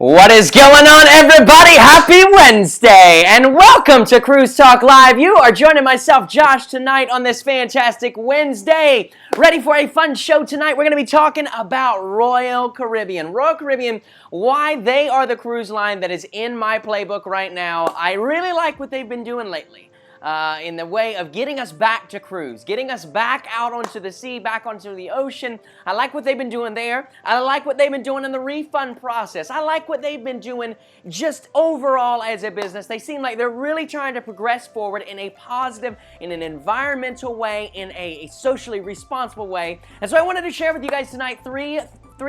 What is going on, everybody? Happy Wednesday, and welcome to Cruise Talk Live. You are joining myself, Josh, tonight on this fantastic Wednesday. Ready for a fun show tonight? We're going to be talking about Royal Caribbean. Royal Caribbean, why they are the cruise line that is in my playbook right now. I really like what they've been doing lately. In the way of getting us back to cruise, getting us back out onto the sea, back onto the ocean. I like what they've been doing there. I like what they've been doing in the refund process. I like what they've been doing just overall as a business. They seem like they're really trying to progress forward in a positive, in an environmental way, in a socially responsible way. And so I wanted to share with you guys tonight three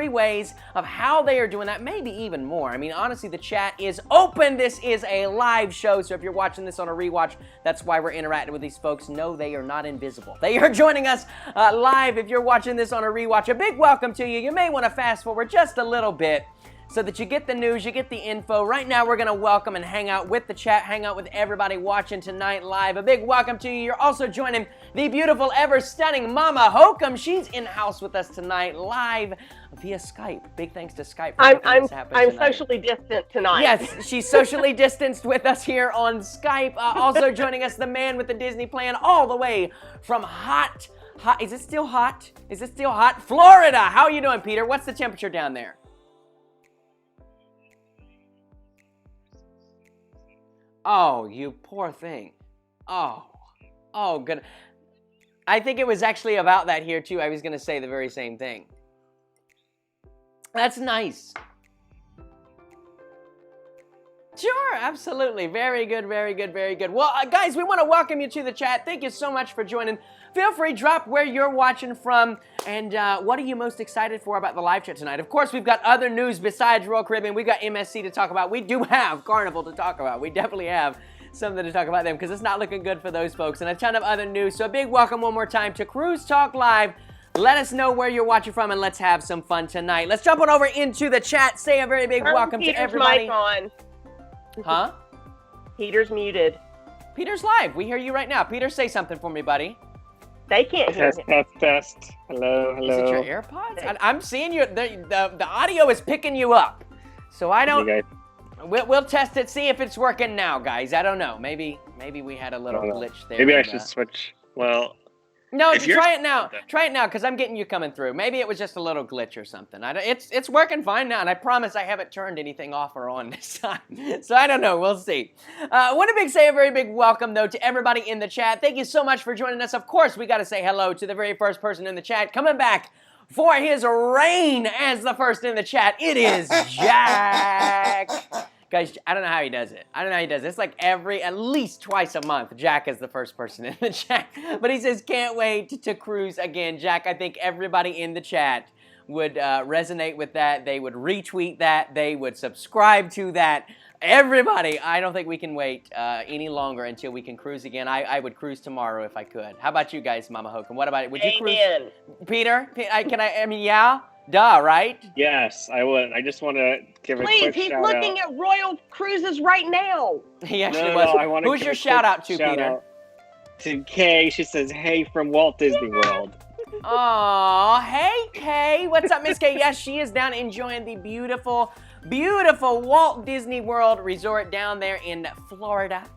ways of how they are doing that, maybe even more. I mean, honestly, the chat is open. This is a live show, so if you're watching this on a rewatch, that's why we're interacting with these folks. No, they are not invisible. They are joining us live. If you're watching this on a rewatch, a big welcome to you. You may want to fast forward just a little bit so that you get the news, you get the info. Right now, we're going to welcome and hang out with the chat, hang out with everybody watching tonight live. A big welcome to you. You're also joining the beautiful, ever-stunning Mama Hocum. She's in-house with us tonight live via Skype. Big thanks to Skype for making this happen I'm tonight. socially distant tonight. Yes, she's socially distanced with us here on Skype. Also joining us, the man with the Disney plan all the way from hot, is it still hot? Is it still hot? Florida. How are you doing, Peter? What's the temperature down there? Oh, you poor thing. Oh, good. I think it was actually about that here, too. I was going to say the very same thing. That's nice. Sure, absolutely. Very good, very good, very good. Well, guys, we want to welcome you to the chat. Thank you so much for joining. Feel free, drop where you're watching from, and what are you most excited for about the live chat tonight? Of course, we've got other news besides Royal Caribbean. We've got MSC to talk about. We do have Carnival to talk about. We definitely have something to talk about them because it's not looking good for those folks, and a ton of other news. So a big welcome one more time to Cruise Talk Live. Let us know where you're watching from, and let's have some fun tonight. Let's jump on over into the chat. Say a very big welcome to everybody. Mic on. Huh? Peter's muted. Peter's live. We hear you right now. Peter, say something for me, buddy. They can't hear him. Test. Hello. Is it your AirPods? I'm seeing you. The audio is picking you up. So I don't. We'll test it. See if it's working now, guys. I don't know. Maybe we had a little glitch there. Maybe I should switch. Well. No, try it now. Try it now, because I'm getting you coming through. Maybe it was just a little glitch or something. It's working fine now, and I promise I haven't turned anything off or on this time. So I don't know. We'll see. I want to say a very big welcome, though, to everybody in the chat. Thank you so much for joining us. Of course, we got to say hello to the very first person in the chat. Coming back for his reign as the first in the chat, it is Jack. Guys, I don't know how he does it. It's like at least twice a month, Jack is the first person in the chat. But he says, can't wait to cruise again. Jack, I think everybody in the chat would resonate with that. They would retweet that. They would subscribe to that. Everybody, I don't think we can wait any longer until we can cruise again. I would cruise tomorrow if I could. How about you guys, Mama Hocum? What about it? Would you cruise? Peter? Yeah? Duh, right? Yes, I would. I just want to give a Please, quick he's shout looking out. at Royal Cruises right now. He actually No, was. I want to Who's give your a shout quick out to, shout Peter? out to Kay. She says, "Hey from Walt Disney World." Aw, hey Kay. What's up, Miss Kay? Yes, she is down enjoying the beautiful, beautiful Walt Disney World Resort down there in Florida.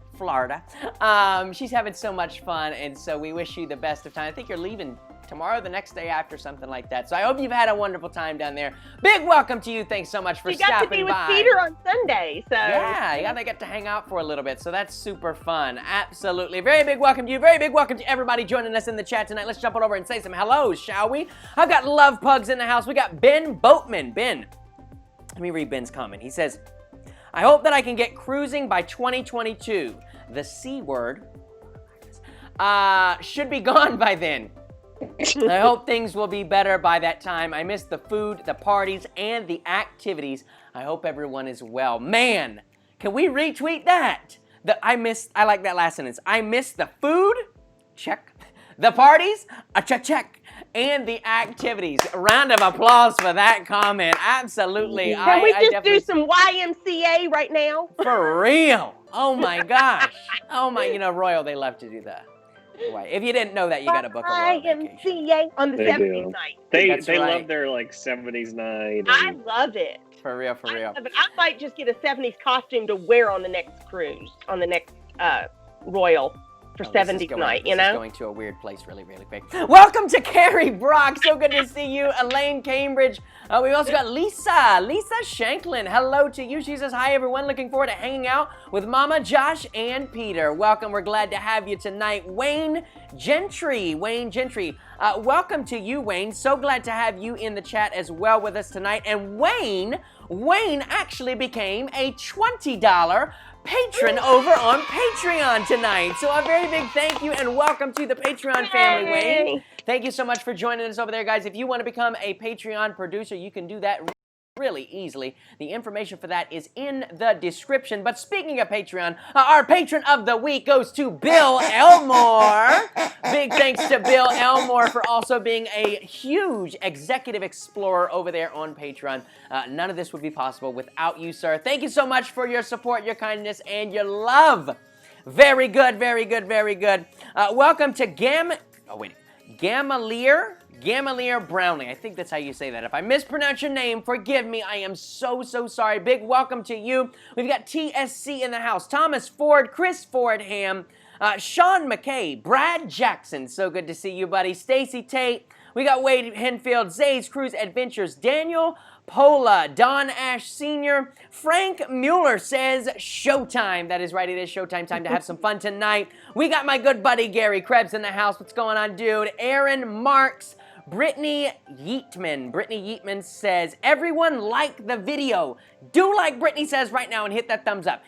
She's having so much fun, and so we wish you the best of time. I think you're leaving tomorrow, the next day after, something like that. So I hope you've had a wonderful time down there. Big welcome to you. Thanks so much for stopping by. You got to be with Peter on Sunday, so. Yeah, you gotta get to hang out for a little bit, so that's super fun. Absolutely. Very big welcome to you. Very big welcome to everybody joining us in the chat tonight. Let's jump on over and say some hellos, shall we? I've got Love Pugs in the house. We got Ben Boatman. Ben, let me read Ben's comment. He says, I hope that I can get cruising by 2022. The C word should be gone by then. I hope things will be better by that time. I miss the food, the parties, and the activities. I hope everyone is well. Man, can we retweet that? I like that last sentence. I miss the food, check. The parties, check. And the activities. A round of applause for that comment. Absolutely. Can we just do some YMCA right now? For real. Oh my gosh. Oh my, Royal, they love to do that. If you didn't know that, you got to book a Royal vacation. YMCA on the 70s night. They right. love their like 70s night. I love it. For real. I might just get a 70s costume to wear on the next cruise, on the next Royal. For 70s night, This is going to a weird place really, really quick. Welcome to Carrie Brock. So good to see you. Elaine Cambridge. We also got Lisa Shanklin. Hello to you. She says, hi, everyone. Looking forward to hanging out with Mama, Josh, and Peter. Welcome. We're glad to have you tonight. Wayne Gentry. Welcome to you, Wayne. So glad to have you in the chat as well with us tonight. And Wayne actually became a $20 patron over on Patreon tonight. So a very big thank you and welcome to the Patreon family, Wayne. Thank you so much for joining us over there, guys. If you want to become a Patreon producer, you can do that really easily. The information for that is in the description. But speaking of Patreon, our patron of the week goes to Bill Elmore. Big thanks to Bill Elmore for also being a huge executive explorer over there on Patreon. None of this would be possible without you, sir. Thank you so much for your support, your kindness, and your love. Very good. Welcome to Gamalier Brownlee. I think that's how you say that. If I mispronounce your name, forgive me. I am so sorry. Big welcome to you. We've got TSC in the house. Thomas Ford, Chris Fordham, Sean McKay, Brad Jackson. So good to see you, buddy. Stacy Tate. We got Wade Henfield, Zay's Cruise Adventures, Daniel Pola, Don Ash Sr., Frank Mueller says showtime. That is right, it is showtime. Time to have some fun tonight. We got my good buddy Gary Krebs in the house. What's going on, dude? Aaron Marks, Brittany Yeatman says, everyone like the video. Do like Brittany says right now and hit that thumbs up.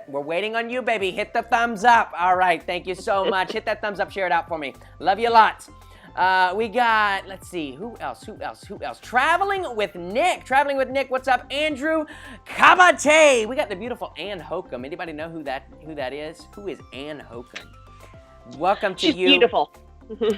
We're waiting on you, baby. Hit the thumbs up. All right, thank you so much. Hit that thumbs up, share it out for me. Love you lots. We got, let's see, who else? Traveling with Nick, what's up? Andrew Kabate. We got the beautiful Ann Hocum. Anybody know who that is? Who is Ann Hocum? Welcome to you. She's beautiful.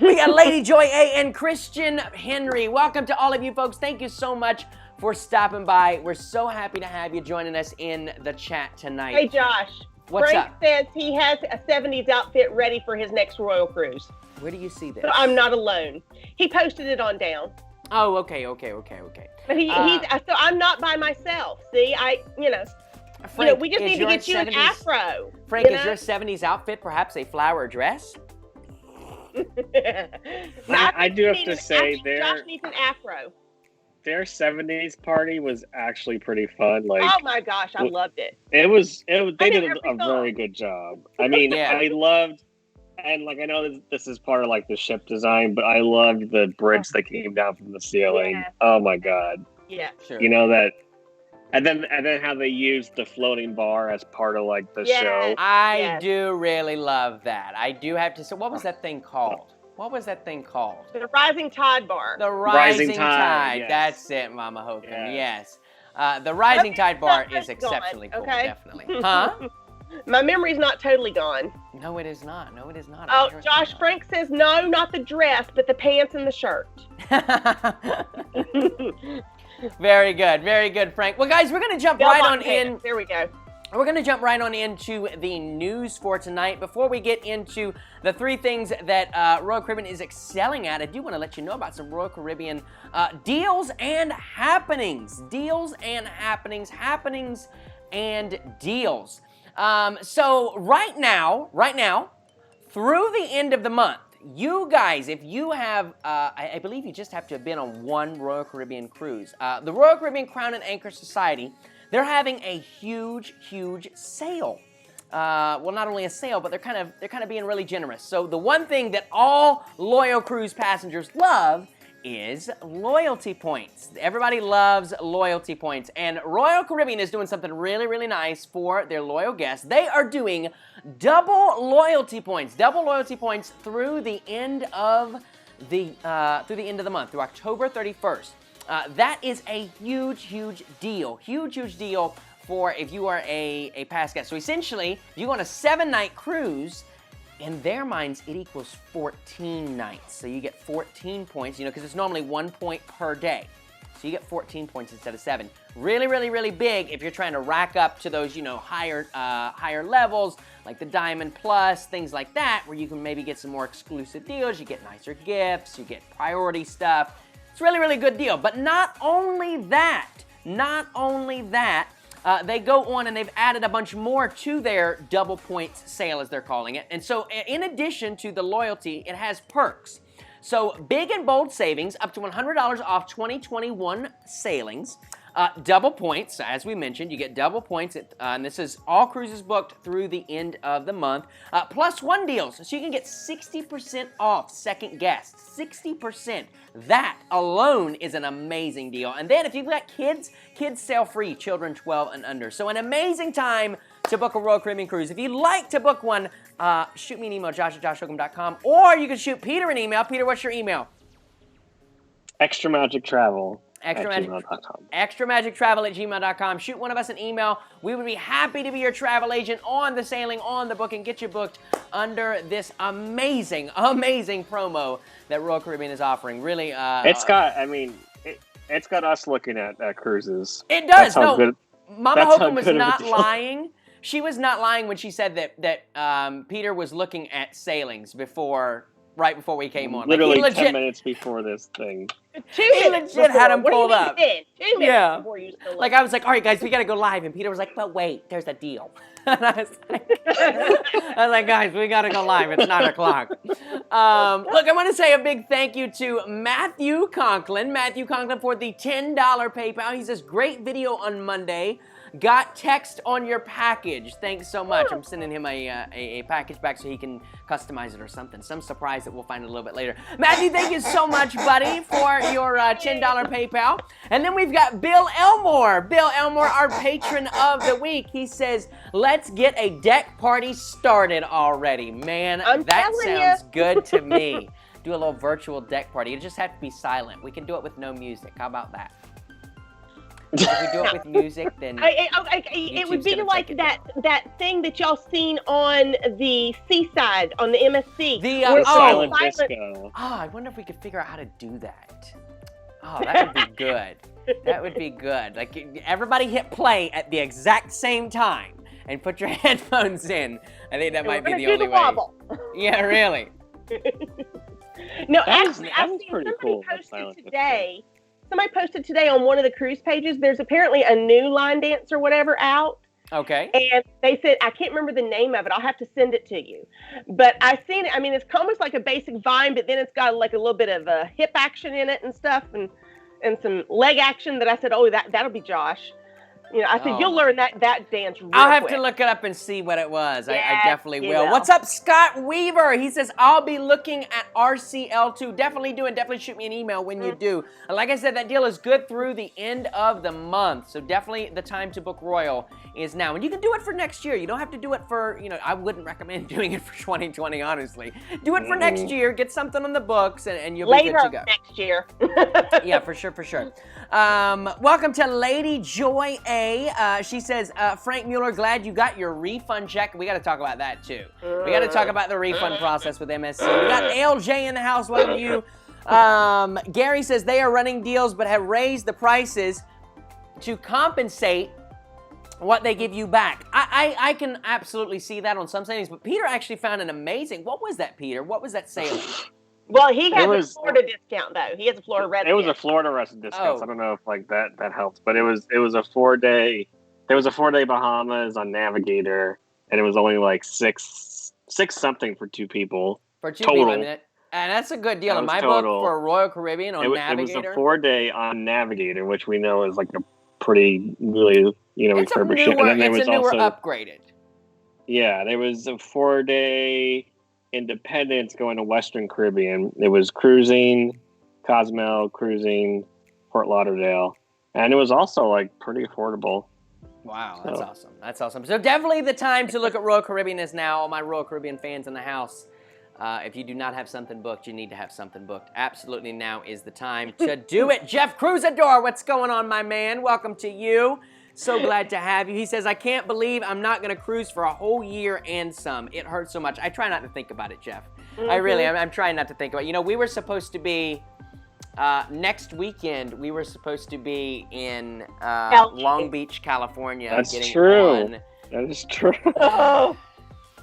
We got Lady Joy A and Christian Henry. Welcome to all of you folks. Thank you so much for stopping by. We're so happy to have you joining us in the chat tonight. Hey, Josh. What's Frank up? says he has a 70s outfit ready for his next Royal Cruise. Where do you see this? So I'm not alone. He posted it on down. Oh, okay. But he's so I'm not by myself. See, Frank, we just need to get you an afro. Frank, is your 70s outfit perhaps a flower dress? I do have to say Josh needs an afro. Their 70s party was actually pretty fun. Like, oh my gosh, I loved it. They did a very good job. I mean, yeah. I loved, and like I know this is part of like the ship design, but I loved the bridge that came down from the ceiling. Yeah. Oh my god. Yeah. Sure. You know that. And then how they used the floating bar as part of like the show. I do really love that. I do have to say, what was that thing called? The Rising Tide Bar. The Rising Tide. Yes. That's it, Mama Hocum. Yes. Yes. The Rising Tide Bar is exceptionally cool, okay? definitely. Huh? My memory's not totally gone. No, it is not. No, it is not. Oh, Sure Josh Frank says no, not the dress, but the pants and the shirt. Very good, Frank. Well, guys, we're gonna jump right on in. There we go. We're going to jump right on into the news for tonight. Before we get into the 3 things that Royal Caribbean is excelling at, I do want to let you know about some Royal Caribbean deals and happenings. Deals and happenings. Happenings and deals. So right now, through the end of the month, you guys, if you have, I believe you just have to have been on one Royal Caribbean cruise. The Royal Caribbean Crown and Anchor Society, they're having a huge sale. Well, not only a sale, but they're kind of being really generous. So the one thing that all loyal cruise passengers love is loyalty points. Everybody loves loyalty points, and Royal Caribbean is doing something really nice for their loyal guests. They are doing double loyalty points through the end of the month, through October 31st. That is a huge deal. Huge deal for if you are a past guest. So essentially, if you go on a 7-night cruise, in their minds, it equals 14 nights. So you get 14 points, because it's normally 1 point per day. So you get 14 points instead of 7. Really big if you're trying to rack up to those, higher levels, like the Diamond Plus, things like that, where you can maybe get some more exclusive deals. You get nicer gifts, you get priority stuff. It's a really good deal. But not only that, they go on and they've added a bunch more to their double points sale, as they're calling it. And so in addition to the loyalty, it has perks. So big and bold savings, up to $100 off 2021 sailings. Double points, as we mentioned, you get double points, and this is all cruises booked through the end of the month. Plus 1 deals, so you can get 60% off second guests. 60%. That alone is an amazing deal. And then if you've got kids sail free, children 12 and under. So an amazing time to book a Royal Caribbean cruise. If you'd like to book one, shoot me an email, josh@joshhocum.com, or you can shoot Peter an email. Peter, what's your email? extramagictravel@gmail.com. extramagictravel@gmail.com. Shoot one of us an email. We would be happy to be your travel agent on the sailing, on the booking, get you booked under this amazing promo that Royal Caribbean is offering. Really, it's got us looking at cruises. It does. Good, Mama Hocum was not lying. She was not lying when she said that Peter was looking at sailings right before we came on. Literally 10 minutes before this thing. He legit had him pulled up. 2 minutes before you still I was like, all right, guys, we got to go live. And Peter was like, but wait, there's a deal. And I was like, guys, we got to go live. It's 9 o'clock. Look, I want to say a big thank you to Matthew Conklin. For the $10 PayPal. He says, great video on Monday. Got text on your package. Thanks so much. I'm sending him a package back so he can customize it or something. Some surprise that we'll find a little bit later. Matthew, thank you so much, buddy, for your $10 PayPal. And then we've got Bill Elmore. Bill Elmore, our patron of the week. He says, let's get a deck party started already. Man, that sounds good to me. Do a little virtual deck party. You just have to be silent. We can do it with no music. How about that? If we do it with music, then it would be like that thing that y'all seen on the seaside on the MSC. The silent disco. Oh, I wonder if we could figure out how to do that. Oh, that would be good. That would be good. Like, everybody hit play at the exact same time and put your headphones in. I think that might be the only way. Wobble. Yeah, really. No, that actually, was pretty cool. Somebody posted today on one of the cruise pages, there's apparently a new line dance or whatever out. Okay. And they said, I can't remember the name of it. I'll have to send it to you. But I've seen it. I mean, it's almost like a basic Vine, but then it's got like a little bit of hip action in it and stuff and some leg action that I said, oh, that'll be Josh. I said, you'll learn that dance real I'll have quick. to look it up and see what it was. Yes, I definitely will. What's up, Scott Weaver? He says, I'll be looking at RCL2. Definitely shoot me an email when you do. Like I said, that deal is good through the end of the month. So definitely the time to book Royal is now. And you can do it for next year. You don't have to do it for, I wouldn't recommend doing it for 2020, honestly. Do it for next year. Get something on the books and you'll be good to go. Next year. Yeah, for sure. Welcome to Lady Joy A. A, she says, Frank Mueller, glad you got your refund check. We got to talk about that, too. We got to talk about the refund process with MSC. We got LJ in the house. Welcome to you. Gary says they are running deals but have raised the prices to compensate what they give you back. I can absolutely see that on some savings, but Peter actually found an amazing, what was that, Peter? What was that sale? Well, he has a Florida discount, though. He has a Florida resident. It was a Florida resident discount. So I don't know if like that helps, but it was a 4-day. There was a 4-day Bahamas on Navigator, and it was only like six something for 2 people. For 2 total. people, I mean, and that's a good deal in my book for Royal Caribbean on Navigator. It was a 4-day on Navigator, which we know is like a pretty really refurbished ship. And then there was newer also upgraded. Yeah, there was a 4-day Independence going to Western Caribbean. It was cruising, Cozumel, cruising, Fort Lauderdale, and it was also like pretty affordable. Wow, that's awesome. That's awesome. So definitely the time to look at Royal Caribbean is now. All my Royal Caribbean fans in the house, if you do not have something booked, you need to have something booked. Absolutely, now is the time to do it. Jeff Cruzador, what's going on, my man? Welcome to you. So glad to have you. He says, I can't believe I'm not going to cruise for a whole year and some. It hurts so much. I try not to think about it, Jeff. I really am. I'm trying not to think about it. We were supposed to be, next weekend, we were supposed to be in Long Beach, California. That's true. That is true. Oh.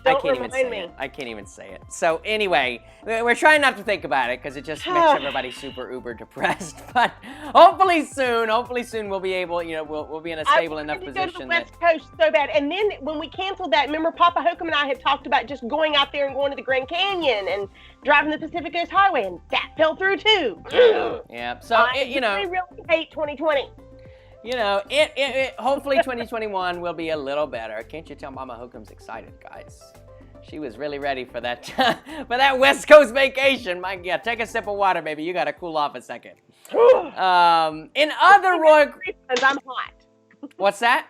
I can't even say it. I can't even say it. So anyway, we're trying not to think about it because it just makes everybody super uber depressed. But hopefully soon we'll be able, we'll be in a stable enough position. I wanted to go to the West Coast so bad. And then when we canceled that, remember Papa Hocum and I had talked about just going out there and going to the Grand Canyon and driving the Pacific Coast Highway, and that fell through too. Yeah. So I really hate 2020. Hopefully 2021 will be a little better. Can't you tell Mama Hocum's excited, guys? She was really ready for that for that West Coast vacation. Take a sip of water, baby. You got to cool off a second. In other Royal... Refunds, I'm hot. What's that?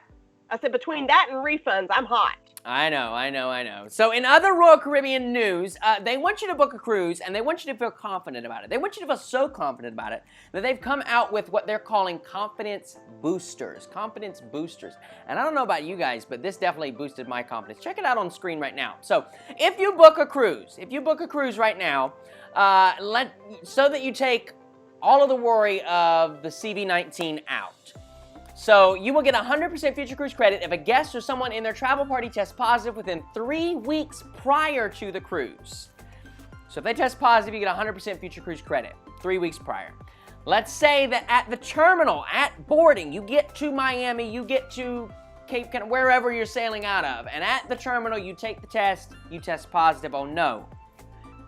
I said between that and refunds, I'm hot. I know. So in other Royal Caribbean news, they want you to book a cruise, and they want you to feel confident about it. They want you to feel so confident about it that they've come out with what they're calling confidence boosters. Confidence boosters. And I don't know about you guys, but this definitely boosted my confidence. Check it out on screen right now. So if you book a cruise right now, so that you take all of the worry of the CV-19 out. So you will get 100% future cruise credit if a guest or someone in their travel party tests positive within 3 weeks prior to the cruise. So if they test positive, you get 100% future cruise credit 3 weeks prior. Let's say that at the terminal, at boarding, you get to Miami, you get to Cape Canaveral, wherever you're sailing out of, and at the terminal, you take the test, you test positive, oh no.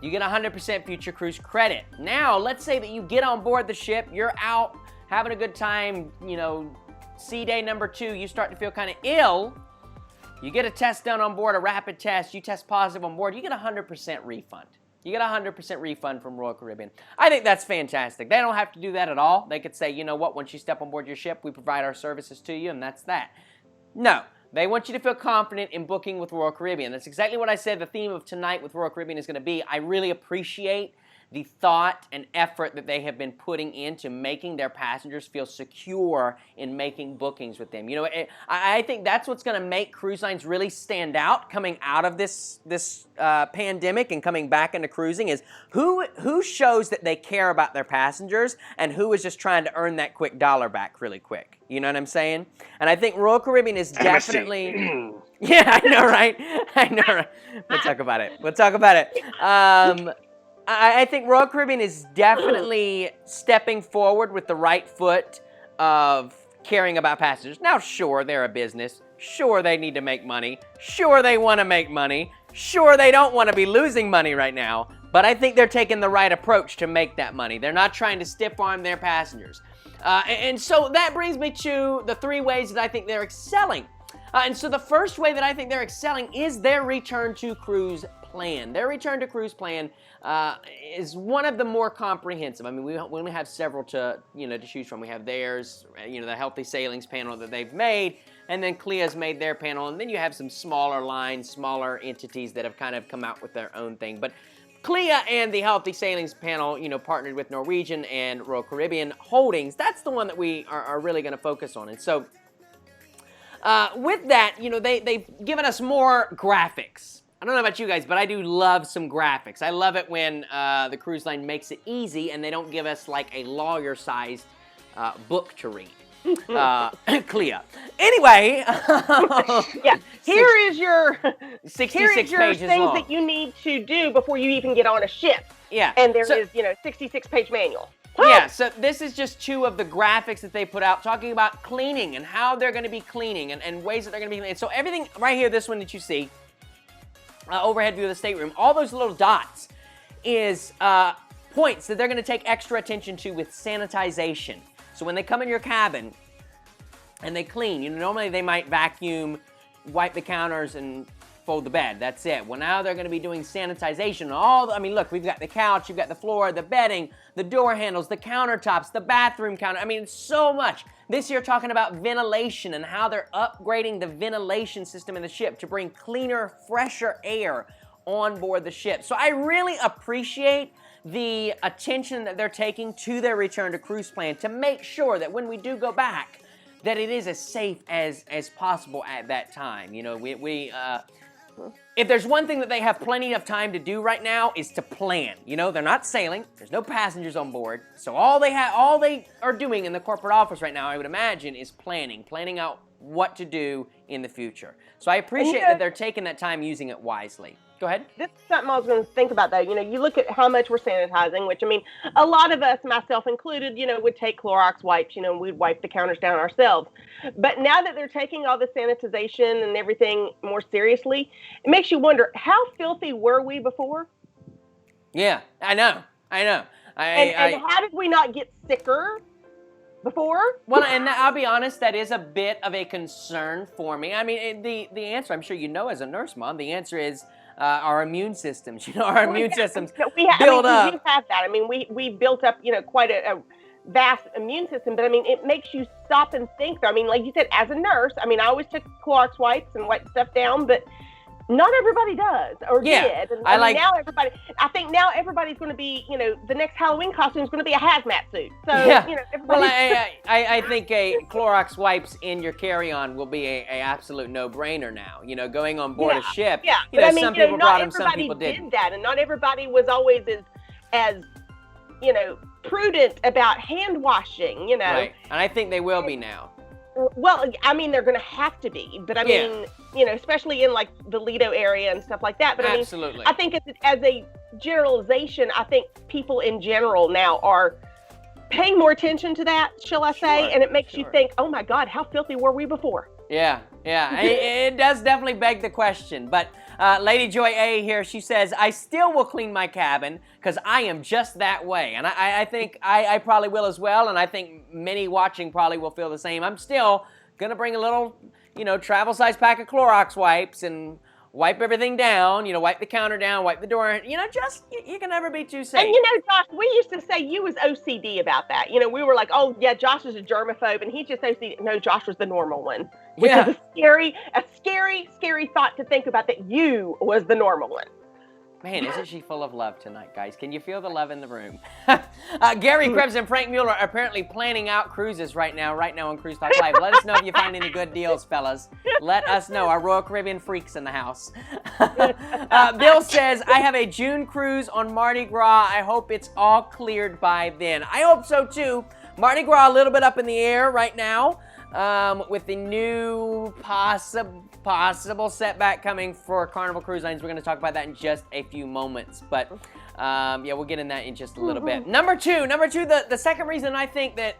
You get 100% future cruise credit. Now, let's say that you get on board the ship, you're out having a good time, sea day number 2, you start to feel kind of ill. You get a test done on board, a rapid test, you test positive on board, you get a 100% refund. You get a 100% refund from Royal Caribbean. I think that's fantastic. They don't have to do that at all. They could say, you know what, once you step on board your ship, we provide our services to you, and that's that. No, they want you to feel confident in booking with Royal Caribbean. That's exactly what I said the theme of tonight with Royal Caribbean is going to be. I really appreciate the thought and effort that they have been putting into making their passengers feel secure in making bookings with them. I think that's what's going to make cruise lines really stand out coming out of this pandemic and coming back into cruising is who shows that they care about their passengers and who is just trying to earn that quick dollar back really quick. You know what I'm saying? And I think Royal Caribbean is definitely... Yeah, I know, right? We'll talk about it. I think Royal Caribbean is definitely stepping forward with the right foot of caring about passengers. Now, sure, they're a business. Sure, they need to make money. Sure, they want to make money. Sure, they don't want to be losing money right now. But I think they're taking the right approach to make that money. They're not trying to stiff-arm their passengers. And so that brings me to the 3 ways that I think they're excelling. And so the first way that I think they're excelling is their return to cruise plan. Their return to cruise plan is one of the more comprehensive. I mean, we only have several to choose from. We have theirs, the Healthy Sailings panel that they've made, and then CLIA's made their panel, and then you have some smaller lines, smaller entities that have kind of come out with their own thing. But CLIA and the Healthy Sailings panel, partnered with Norwegian and Royal Caribbean Holdings. That's the one that we are really going to focus on. And so with that, they've given us more graphics. I don't know about you guys, but I do love some graphics. I love it when the cruise line makes it easy and they don't give us like a lawyer-sized book to read. Clea. Anyway. Yeah, here is your 66 pages things long. that you need to do before you even get on a ship. Yeah. And there is, 66-page manual. Yeah, so this is just 2 of the graphics that they put out talking about cleaning and how they're going to be cleaning and ways that they're going to be cleaning. So everything right here, this one that you see, overhead view of the stateroom, all those little dots is points that they're going to take extra attention to with sanitization. So when they come in your cabin and they clean, normally they might vacuum, wipe the counters, and fold the bed. That's it. Well, now they're going to be doing sanitization. Look, we've got the couch, you've got the floor, the bedding, the door handles, the countertops, the bathroom counter. So much. This year talking about ventilation and how they're upgrading the ventilation system in the ship to bring cleaner, fresher air on board the ship. So I really appreciate the attention that they're taking to their return to cruise plan to make sure that when we do go back, that it is as safe as possible at that time. If there's one thing that they have plenty of time to do right now is to plan. They're not sailing. There's no passengers on board. So all they are doing in the corporate office right now, I would imagine, is planning out what to do in the future. So I appreciate that they're taking that time using it wisely. Go ahead. This is something I was going to think about, though. You look at how much we're sanitizing, which, a lot of us, myself included, would take Clorox wipes, we'd wipe the counters down ourselves. But now that they're taking all the sanitization and everything more seriously, it makes you wonder, how filthy were we before? Yeah, I know. And how did we not get sicker before? Well, and I'll be honest, that is a bit of a concern for me. The answer, I'm sure as a nurse mom, the answer is our immune systems. Our immune systems build up. We have that. We built up, quite a vast immune system, but it makes you stop and think. Like you said, as a nurse, I always took Clorox wipes and wiped stuff down, but not everybody does or did. And I think now everybody's going to be, the next Halloween costume is going to be a hazmat suit. So, Well, I think a Clorox wipes in your carry-on will be a absolute no-brainer now. Going on board a ship. Yeah, but some people brought them, some people did didn't. that, and not everybody was always as prudent about hand washing. Right, and I think they will be now. Well, they're going to have to be, but especially in like the Lido area and stuff like that. But absolutely. I think as a generalization, I think people in general now are paying more attention to that, shall I say? And it makes you think, oh my God, how filthy were we before? Yeah. It does definitely beg the question. But Lady Joy A here, she says, I still will clean my cabin because I am just that way. And I think I probably will as well. And I think many watching probably will feel the same. I'm still going to bring a little, travel-sized pack of Clorox wipes and wipe everything down, wipe the counter down, wipe the door, you can never be too safe. And Josh, we used to say you was OCD about that. We were like, oh yeah, Josh is a germaphobe and he's just OCD. No, Josh was the normal one. Which is a scary thought to think about, that you was the normal one. Man, isn't she full of love tonight, guys? Can you feel the love in the room? Gary Krebs and Frank Mueller are apparently planning out cruises right now on Cruise Talk Live. Let us know if you find any good deals, fellas. Let us know. Our Royal Caribbean freaks in the house. Bill says, I have a June cruise on Mardi Gras. I hope it's all cleared by then. I hope so, too. Mardi Gras a little bit up in the air right now. With the new possible setback coming for Carnival Cruise Lines. We're going to talk about that in just a few moments. But, we'll get in that in just a little bit. Number two, the second reason I think that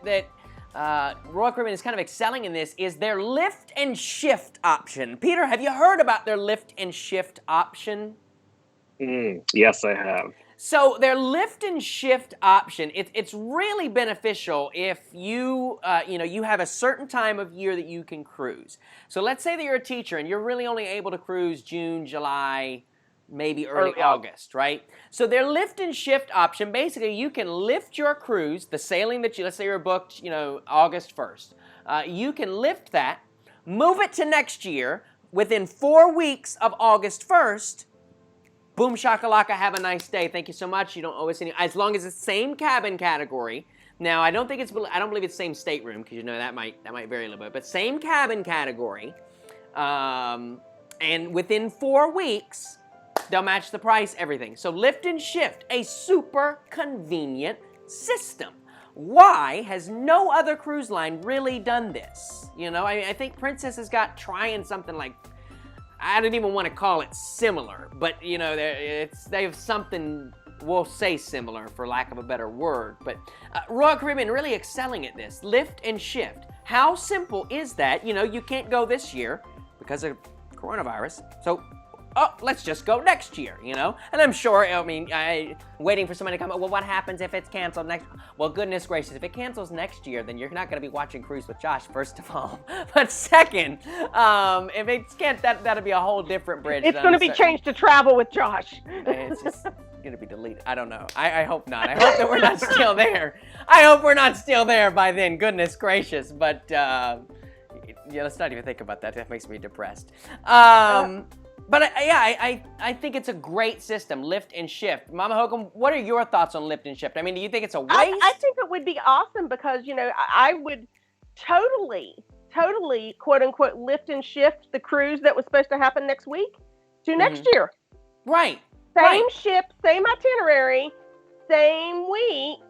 Royal Caribbean is kind of excelling in this is their lift and shift option. Peter, have you heard about their lift and shift option? Yes, I have. So their lift and shift option, it's really beneficial if you have a certain time of year that you can cruise. So let's say that you're a teacher and you're really only able to cruise June, July, maybe early August, right? So their lift and shift option, basically you can lift your cruise, the sailing that let's say you're booked, August 1st. You can lift that, move it to next year, within 4 weeks of August 1st, boom shakalaka, have a nice day. Thank you so much. You don't owe us any. As long as it's the same cabin category, Now, I don't believe it's same stateroom, because that might vary a little bit, but same cabin category. And within 4 weeks, they'll match the price, everything. So lift and shift, a super convenient system. Why has no other cruise line really done this? I think Princess has got trying something like, I don't even want to call it similar, but they have something, we'll say similar for lack of a better word, but Royal Caribbean really excelling at this, lift and shift. How simple is that? You can't go this year because of coronavirus, so let's just go next year, And I'm sure, waiting for somebody to come up, well, what happens if it's canceled next? Well, goodness gracious, if it cancels next year, then you're not going to be watching Cruise with Josh, first of all. But second, if it can't, that'll be a whole different bridge. It's going to be changed to Travel with Josh. It's just going to be deleted. I don't know. I hope not. I hope that we're not still there. I hope we're not still there by then, goodness gracious. But, let's not even think about that. That makes me depressed. But I think it's a great system, lift and shift. Mama Hocum, what are your thoughts on lift and shift? Do you think it's a waste? I think it would be awesome because, I would totally, quote unquote, lift and shift the cruise that was supposed to happen next week to next year. Right. Same ship, same itinerary, same week.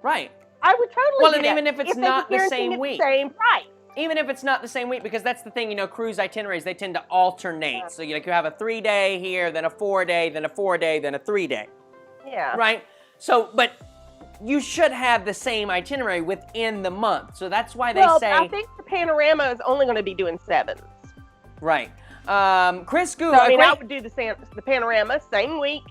Right. I would totally Well, do and that. even if it's not the same week. Same price. Even if it's not the same week, because that's the thing, cruise itineraries, they tend to alternate. So you have a 3-day here, then a 4-day, then a 4-day, then a 3-day. Yeah. Right? So, but you should have the same itinerary within the month. So that's why they say... I think the Panorama is only going to be doing 7s. Right. Chris Goo... So, I would do the Panorama, same week,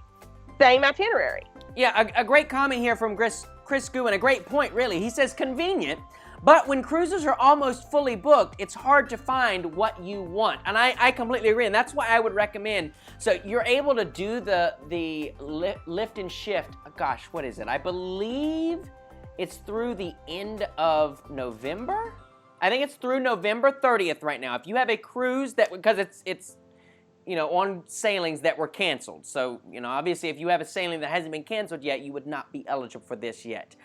same itinerary. Yeah, a great comment here from Chris Goo, and a great point, really. He says, convenient, but when cruises are almost fully booked, it's hard to find what you want. And I completely agree, and that's why I would recommend, so you're able to do the lift and shift, gosh, what is it? I believe it's through the end of November? I think it's through November 30th right now. If you have a cruise because it's on sailings that were canceled. So, obviously if you have a sailing that hasn't been canceled yet, you would not be eligible for this yet.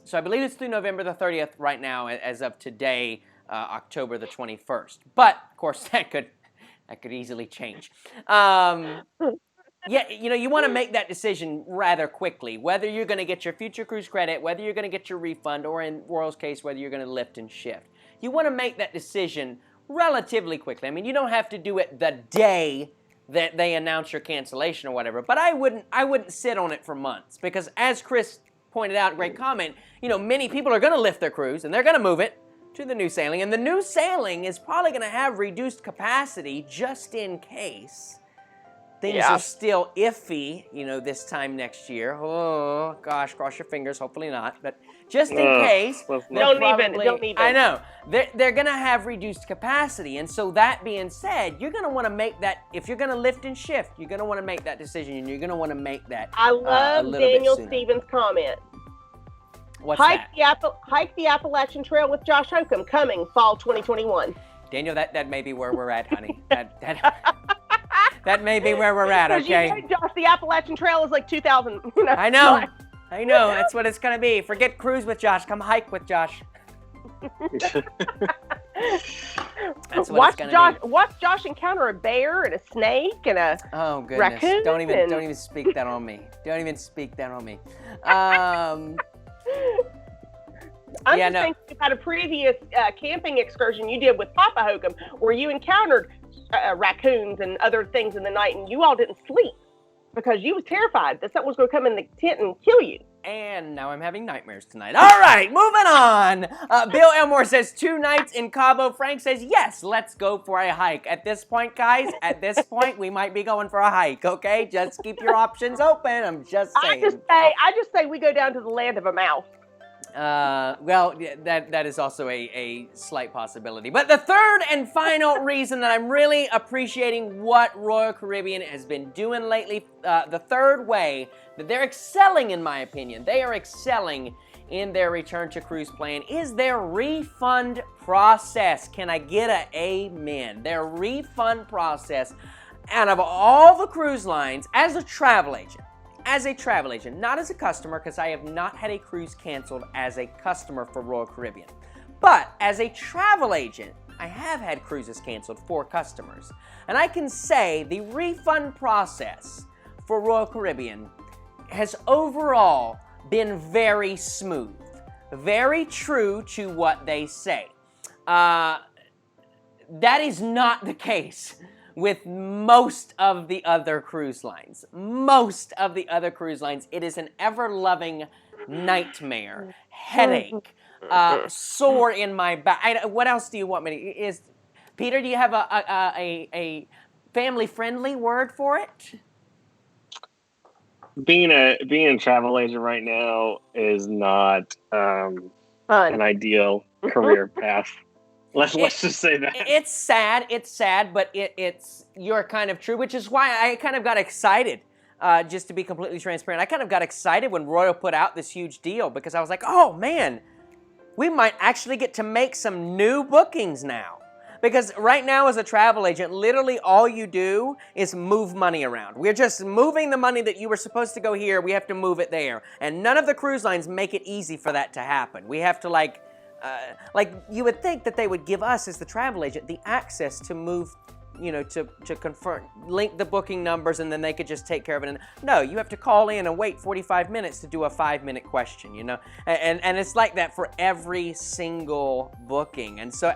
So I believe it's through November the 30th right now, as of today, October the 21st. But, of course, that could easily change. Yeah, you want to make that decision rather quickly, whether you're going to get your future cruise credit, whether you're going to get your refund, or in Royal's case, whether you're going to lift and shift. You want to make that decision relatively quickly. You don't have to do it the day that they announce your cancellation or whatever, but I wouldn't sit on it for months, because as Chris pointed out, great comment, many people are going to lift their cruise and they're going to move it to the new sailing, and the new sailing is probably going to have reduced capacity just in case things are still iffy, this time next year. Oh gosh, cross your fingers, hopefully not, but just in case. Don't even. I know. They're going to have reduced capacity, and so that being said, you're going to want to make that, if you're going to lift and shift, you're going to want to make that decision, and you're going to want to make that I love Daniel Stevens' comment. What's that? Hike the Appalachian Trail with Josh Hocum, coming fall 2021. Daniel, that may be where we're at, honey. That may be where we're at, okay? Josh, the Appalachian Trail is like 2,000. I know. That's what it's going to be. Forget cruise with Josh. Come hike with Josh. That's what it's going to be. Watch Josh encounter a bear and a snake and a raccoon. Don't even speak that on me. Don't even speak that on me. I'm just thinking about a previous camping excursion you did with Papa Hocum, where you encountered raccoons and other things in the night, and you all didn't sleep because you was terrified that something was going to come in the tent and kill you. And now I'm having nightmares tonight. All right, moving on. Bill Elmore says 2 nights in Cabo. Frank says, yes, let's go for a hike. At this point, guys, we might be going for a hike, okay? Just keep your options open. I'm just saying. I just say we go down to the land of a mouse. Well, that is also a slight possibility. But the third and final reason that I'm really appreciating what Royal Caribbean has been doing lately, the third way that they're excelling, in my opinion, they are excelling in their return to cruise plan, is their refund process. Can I get an amen? Their refund process, out of all the cruise lines, as a travel agent, as a travel agent, not as a customer, because I have not had a cruise canceled as a customer for Royal Caribbean. But as a travel agent, I have had cruises canceled for customers. And I can say the refund process for Royal Caribbean has overall been very smooth, very true to what they say. That is not the case with most of the other cruise lines. Most of the other cruise lines, it is an ever-loving nightmare, headache, sore in my back. What else do you want me to? Peter, do you have a family-friendly word for it? Being a travel agent right now is not an ideal career path. Let's just say that. It's sad, but you're kind of true, which is why I kind of got excited, just to be completely transparent. I kind of got excited when Royal put out this huge deal because I was like, oh man, we might actually get to make some new bookings now. Because right now as a travel agent, literally all you do is move money around. We're just moving the money that you were supposed to go here, we have to move it there. And none of the cruise lines make it easy for that to happen. We have to like you would think that they would give us as the travel agent the access to move, to confirm, link the booking numbers, and then they could just take care of it. And no, you have to call in and wait 45 minutes to do a 5-minute question, and it's like that for every single booking. And so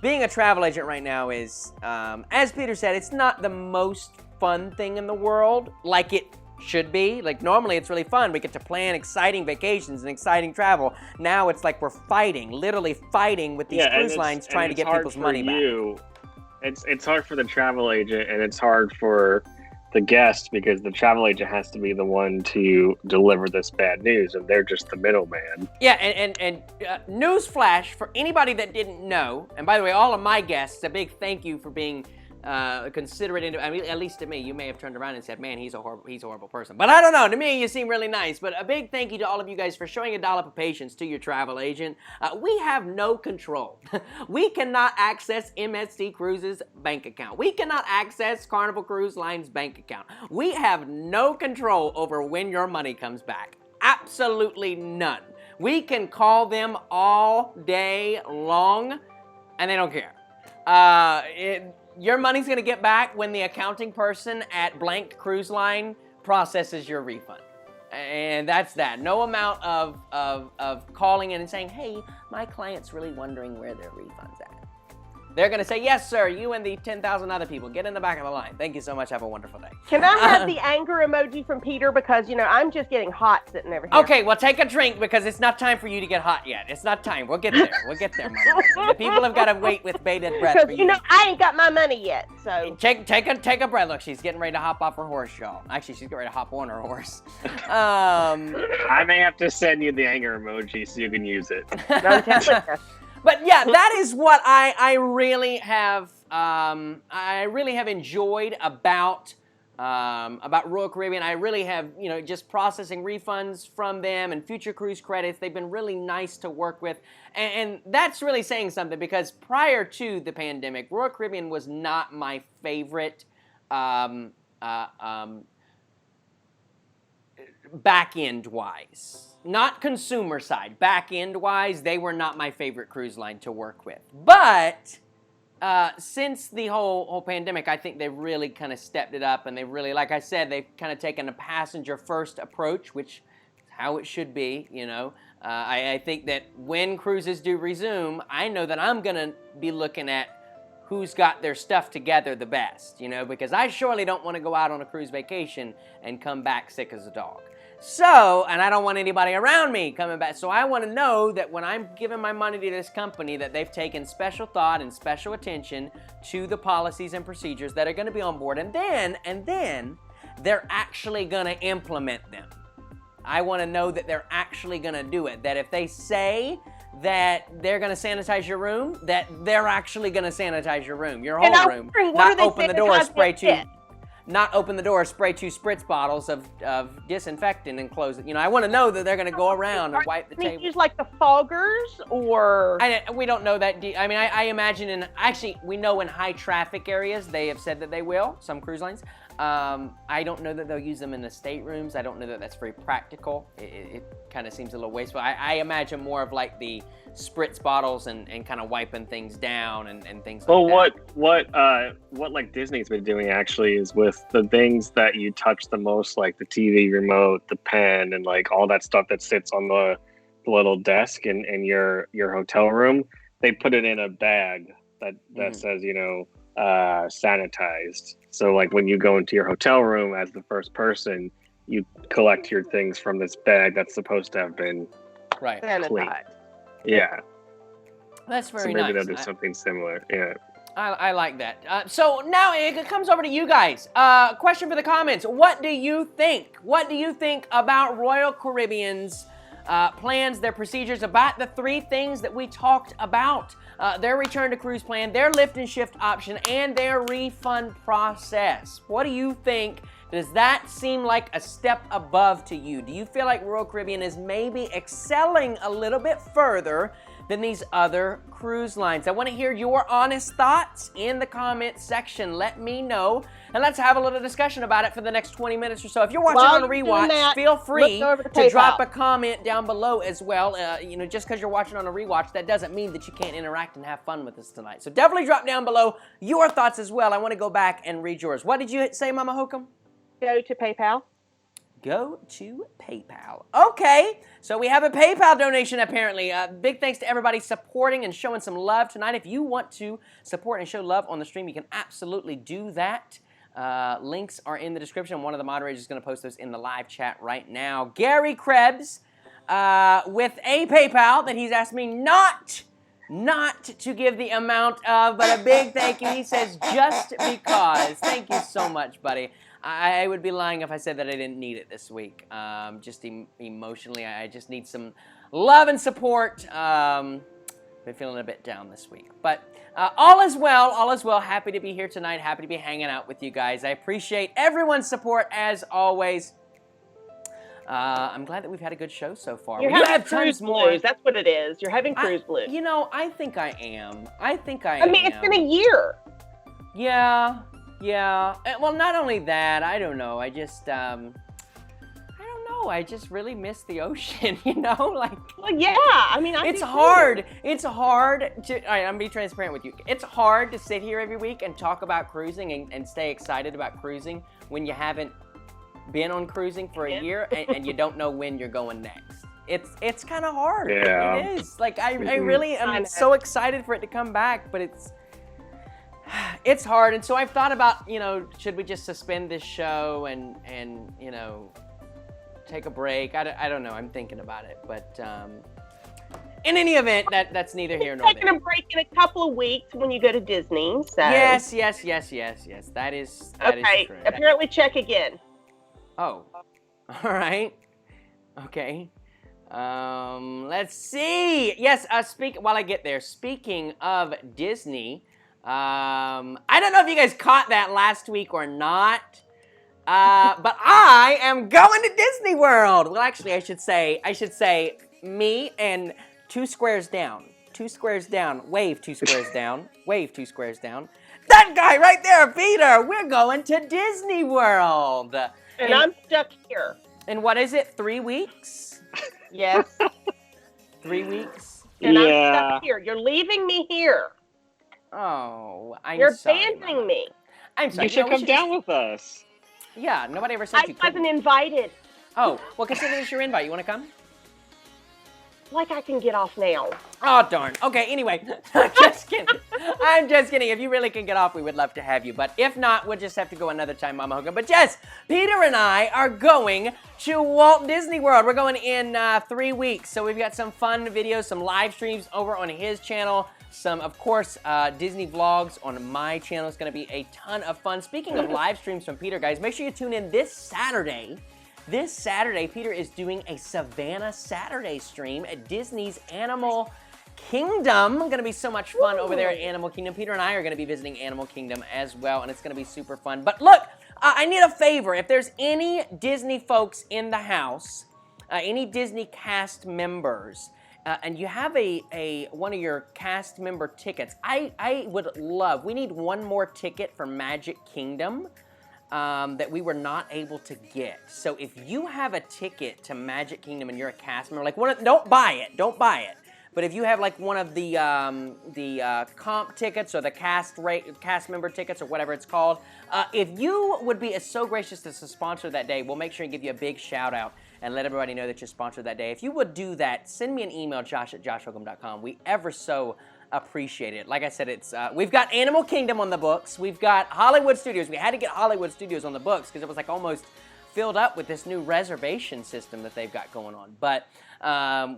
being a travel agent right now is, as Peter said, it's not the most fun thing in the world like it should be. Like normally it's really fun. We get to plan exciting vacations and exciting travel. Now it's like we're literally fighting with these cruise lines trying to get people's money back. It's hard for the travel agent and it's hard for the guest because the travel agent has to be the one to deliver this bad news and they're just the middleman. Yeah, and news flash for anybody that didn't know, and by the way, all of my guests, a big thank you for being considerate. I mean, at least to me, you may have turned around and said, man, he's a horrible person. But I don't know. To me, you seem really nice. But a big thank you to all of you guys for showing a dollop of patience to your travel agent. We have no control. We cannot access MSC Cruises' bank account. We cannot access Carnival Cruise Line's bank account. We have no control over when your money comes back. Absolutely none. We can call them all day long, and they don't care. Your money's going to get back when the accounting person at blank cruise line processes your refund. And that's that. No amount of calling in and saying, hey, my client's really wondering where their refund's at. They're going to say, yes, sir, you and the 10,000 other people, get in the back of the line. Thank you so much. Have a wonderful day. Can I have the anger emoji from Peter? Because, I'm just getting hot sitting over here. Okay, well, take a drink because it's not time for you to get hot yet. It's not time. We'll get there. Mother. The people have got to wait with bated breath for you. Because, I ain't got my money yet, so. Take a breath. Look, she's getting ready to hop off her horse, y'all. Actually, she's getting ready to hop on her horse. I may have to send you the anger emoji so you can use it. But yeah, that is what I really have enjoyed about Royal Caribbean. I really have, just processing refunds from them and future cruise credits. They've been really nice to work with. And that's really saying something because prior to the pandemic, Royal Caribbean was not my favorite back-end wise. Not consumer side, back-end wise, they were not my favorite cruise line to work with. But since the whole pandemic, I think they've really kind of stepped it up, and they really, like I said, they've kind of taken a passenger-first approach, which is how it should be, I think that when cruises do resume, I know that I'm going to be looking at who's got their stuff together the best, because I surely don't want to go out on a cruise vacation and come back sick as a dog. So, and I don't want anybody around me coming back. So I want to know that when I'm giving my money to this company that they've taken special thought and special attention to the policies and procedures that are going to be on board. And then they're actually going to implement them. I want to know that they're actually going to do it. That if they say that they're going to sanitize your room, that they're actually going to sanitize your room, your whole room. Not open the door, spray tube. not open the door, spray 2 spritz bottles of disinfectant and close it. You know, I want to know that they're going to go around and wipe the table. Use like the foggers or? We don't know that. I mean, I imagine actually, we know in high traffic areas, they have said that they will, some cruise lines. I don't know that they'll use them in the staterooms. I don't know that that's very practical. It kind of seems a little wasteful. I imagine more of like the spritz bottles and kind of wiping things down and things like that. Well, what like Disney's been doing actually is with the things that you touch the most, like the TV remote, the pen, and like all that stuff that sits on the little desk in your hotel room, they put it in a bag that says, you know, sanitized. So like when you go into your hotel room as the first person, you collect your things from this bag that's supposed to have been clean. Yeah. That's very nice. So maybe nice. they'll do something similar. Yeah. I like that. So now it comes over to you guys. Question for the comments. What do you think? What do you think about Royal Caribbean's plans, their procedures, about the 3 things that we talked about? Their return to cruise plan, their lift and shift option, and their refund process. What do you think? Does that seem like a step above to you? Do you feel like Royal Caribbean is maybe excelling a little bit further than these other cruise lines? I want to hear your honest thoughts in the comment section. Let me know, and let's have a little discussion about it for the next 20 minutes or so. If you're watching on a rewatch, feel free to drop a comment down below as well. You know, just because you're watching on a rewatch, that doesn't mean that you can't interact and have fun with us tonight. So definitely drop down below your thoughts as well. I want to go back and read yours. What did you say, Mama Hocum? Go to PayPal. Go to PayPal. Okay, so we have a PayPal donation apparently. Big thanks to everybody supporting and showing some love tonight. If you want to support and show love on the stream, you can absolutely do that. Links are in the description. One of the moderators is going to post those in the live chat right now. Gary Krebs with a PayPal that he's asked me not to give the amount of, but a big thank you. He says, just because. Thank you so much, buddy. I would be lying if I said that I didn't need it this week. Just emotionally, I just need some love and support. Been feeling a bit down this week. But all is well, all is well. Happy to be here tonight. Happy to be hanging out with you guys. I appreciate everyone's support as always. I'm glad that we've had a good show so far. You have cruise blues. That's what it is. You're having cruise blues. You know, I think I am. I mean, it's been a year. Yeah. Yeah, well, not only that, I don't know, I just, I don't know, I just really miss the ocean, you know, like. Well, yeah, I mean, it's hard to, all right, I'm being transparent with you. It's hard to sit here every week and talk about cruising and stay excited about cruising when you haven't been on cruising for a year and you don't know when you're going next. It's kind of hard. Yeah. It is. Like, I really am so excited for it to come back, but it's hard, and so I've thought about, you know, should we just suspend this show and you know, take a break? I don't know. I'm thinking about it, but in any event, that's neither here nor there. Taking a break in a couple of weeks when you go to Disney. So yes. That is true. Apparently, check again. Oh, all right. Okay. Let's see. Yes. While I get there. Speaking of Disney. I don't know if you guys caught that last week or not, but I am going to Disney World. Well, actually, I should say me and 2 squares down. 2 squares down. Wave 2 squares down. Wave 2 squares down. That guy right there, Peter. We're going to Disney World. And I'm stuck here. And what is it? 3 weeks? Yes. 3 weeks? And I'm stuck here. You're leaving me here. Oh, You're sorry, abandoning Mama. me. I'm sorry. You should come down with us. Yeah, nobody ever said you couldn't. I wasn't invited. Oh, well, consider this your invite. You want to come? Like I can get off now. Oh, darn. Okay, anyway. Just kidding. I'm just kidding. If you really can get off, we would love to have you. But if not, we'll just have to go another time, Mama Hocum. But yes, Peter and I are going to Walt Disney World. We're going in 3 weeks. So we've got some fun videos, some live streams over on his channel. Some, of course, Disney vlogs on my channel. It's going to be a ton of fun. Speaking of live streams from Peter, guys, make sure you tune in this Saturday. This Saturday, Peter is doing a Savannah Saturday stream at Disney's Animal Kingdom. Going to be so much fun over there at Animal Kingdom. Peter and I are going to be visiting Animal Kingdom as well, and it's going to be super fun. But look, I need a favor. If there's any Disney folks in the house, any Disney cast members, and you have one of your cast member tickets, I would love, we need one more ticket for Magic Kingdom that we were not able to get. So if you have a ticket to Magic Kingdom and you're a cast member, like don't buy it. But if you have like one of the comp tickets or the cast member tickets or whatever it's called, if you would be so gracious as to sponsor that day, we'll make sure and give you a big shout out and let everybody know that you're sponsored that day. If you would do that, send me an email, josh@joshhocum.com. We ever so appreciate it. Like I said, it's we've got Animal Kingdom on the books. We've got Hollywood Studios. We had to get Hollywood Studios on the books because it was like almost filled up with this new reservation system that they've got going on. But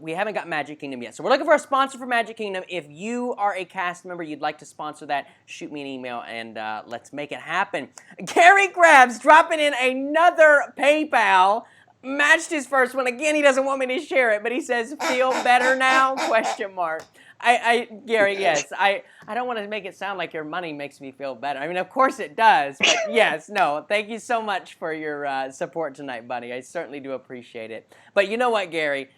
we haven't got Magic Kingdom yet. So we're looking for a sponsor for Magic Kingdom. If you are a cast member, you'd like to sponsor that, shoot me an email and let's make it happen. Gary Krabs dropping in another PayPal. Matched his first one. Again, he doesn't want me to share it, but he says, feel better now? Gary, yes. I don't want to make it sound like your money makes me feel better. I mean, of course it does, but yes, no. Thank you so much for your support tonight, buddy. I certainly do appreciate it. But you know what, Gary?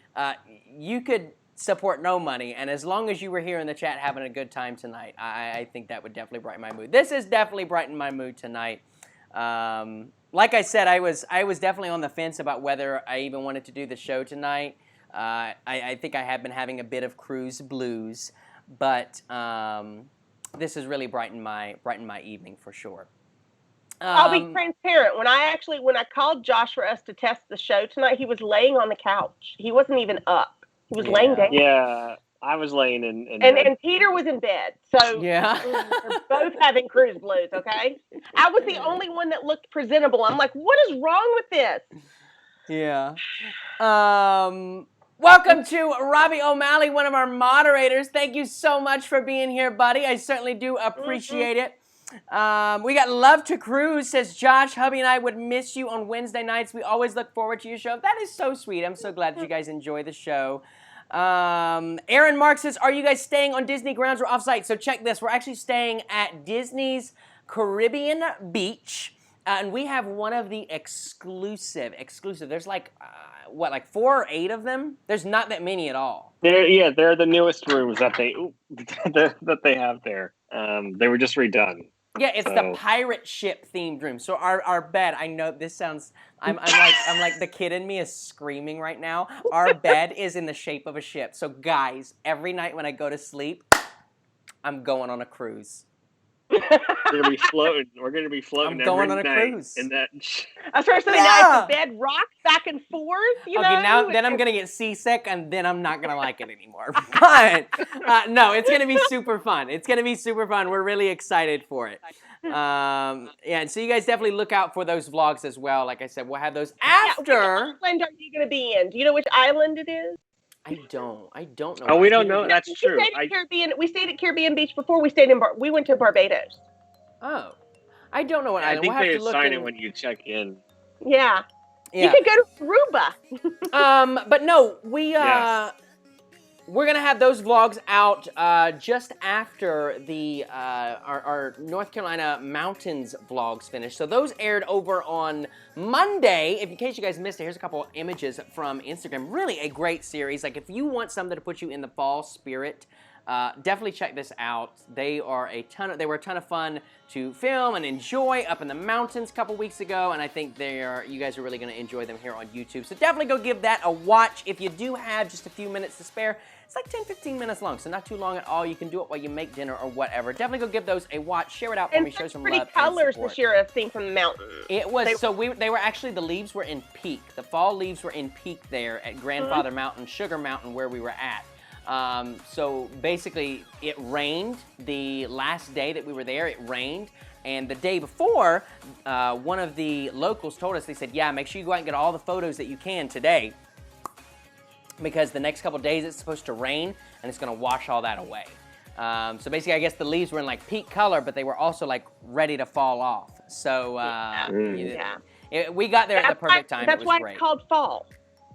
You could support no money, and as long as you were here in the chat having a good time tonight, I think that would definitely brighten my mood. This has definitely brightened my mood tonight. Like I said, I was definitely on the fence about whether I even wanted to do the show tonight. I think I have been having a bit of cruise blues, but this has really brightened my evening for sure. I'll be transparent. When I called Josh for us to test the show tonight, he was laying on the couch. He wasn't even up. He was laying down. Yeah, I was laying in and Peter was in bed. So yeah, we're both having cruise blues. Okay, I was the only one that looked presentable. I'm like, what is wrong with this? Yeah. Welcome to Robbie O'Malley, one of our moderators. Thank you so much for being here, buddy. I certainly do appreciate it. We got Love to Cruise, says Josh, hubby and I would miss you on Wednesday nights. We always look forward to your show. That is so sweet. I'm so glad that you guys enjoy the show. Aaron Mark says, are you guys staying on Disney grounds or offsite? So check this. We're actually staying at Disney's Caribbean Beach. And we have one of the exclusive. There's like, like 4 or 8 of them? There's not that many at all. They're the newest rooms that they have there. They were just redone. Yeah, it's the pirate ship themed room. So our bed, I know this sounds, I'm like the kid in me is screaming right now. Our bed is in the shape of a ship. So guys, every night when I go to sleep, I'm going on a cruise. We're gonna be floating. We're gonna be floating. I'm going on every a night cruise. in that. I was first saying now the bed rocks back and forth. You know. Then I'm gonna get seasick, and then I'm not gonna like it anymore. But no, it's gonna be super fun. It's gonna be super fun. We're really excited for it. And so you guys definitely look out for those vlogs as well. Like I said, we'll have those after. Which island are you gonna be in? Do you know which island it is? I don't know. Oh, we don't know. That's true. We stayed at Caribbean Beach before. We went to Barbados. Oh, I don't know what island. I think we'll have they to look assign it when you check in. Yeah. You could go to Aruba. But no, we're gonna have those vlogs out just after the our North Carolina mountains vlogs finish. So those aired over on Monday. In case you guys missed it, here's a couple of images from Instagram. Really a great series. Like if you want something to put you in the fall spirit, definitely check this out. They were a ton of fun to film and enjoy up in the mountains a couple weeks ago, and I think you guys are really going to enjoy them here on YouTube. So definitely go give that a watch if you do have just a few minutes to spare. It's like 10-15 minutes long, so not too long at all. You can do it while you make dinner or whatever. Definitely go give those a watch. Share it out for me. Show some love and support. Pretty colors this year I've seen from the mountain. It was they were actually, the leaves were in peak. The fall leaves were in peak there at Grandfather Mountain, Sugar Mountain, where we were at. So basically, it rained the last day that we were there. It rained, and the day before, one of the locals told us, they said, yeah, make sure you go out and get all the photos that you can today, because the next couple days it's supposed to rain, and it's going to wash all that away. So basically, I guess the leaves were in like peak color, but they were also like ready to fall off. So we got there at the perfect time. That's why it's called fall.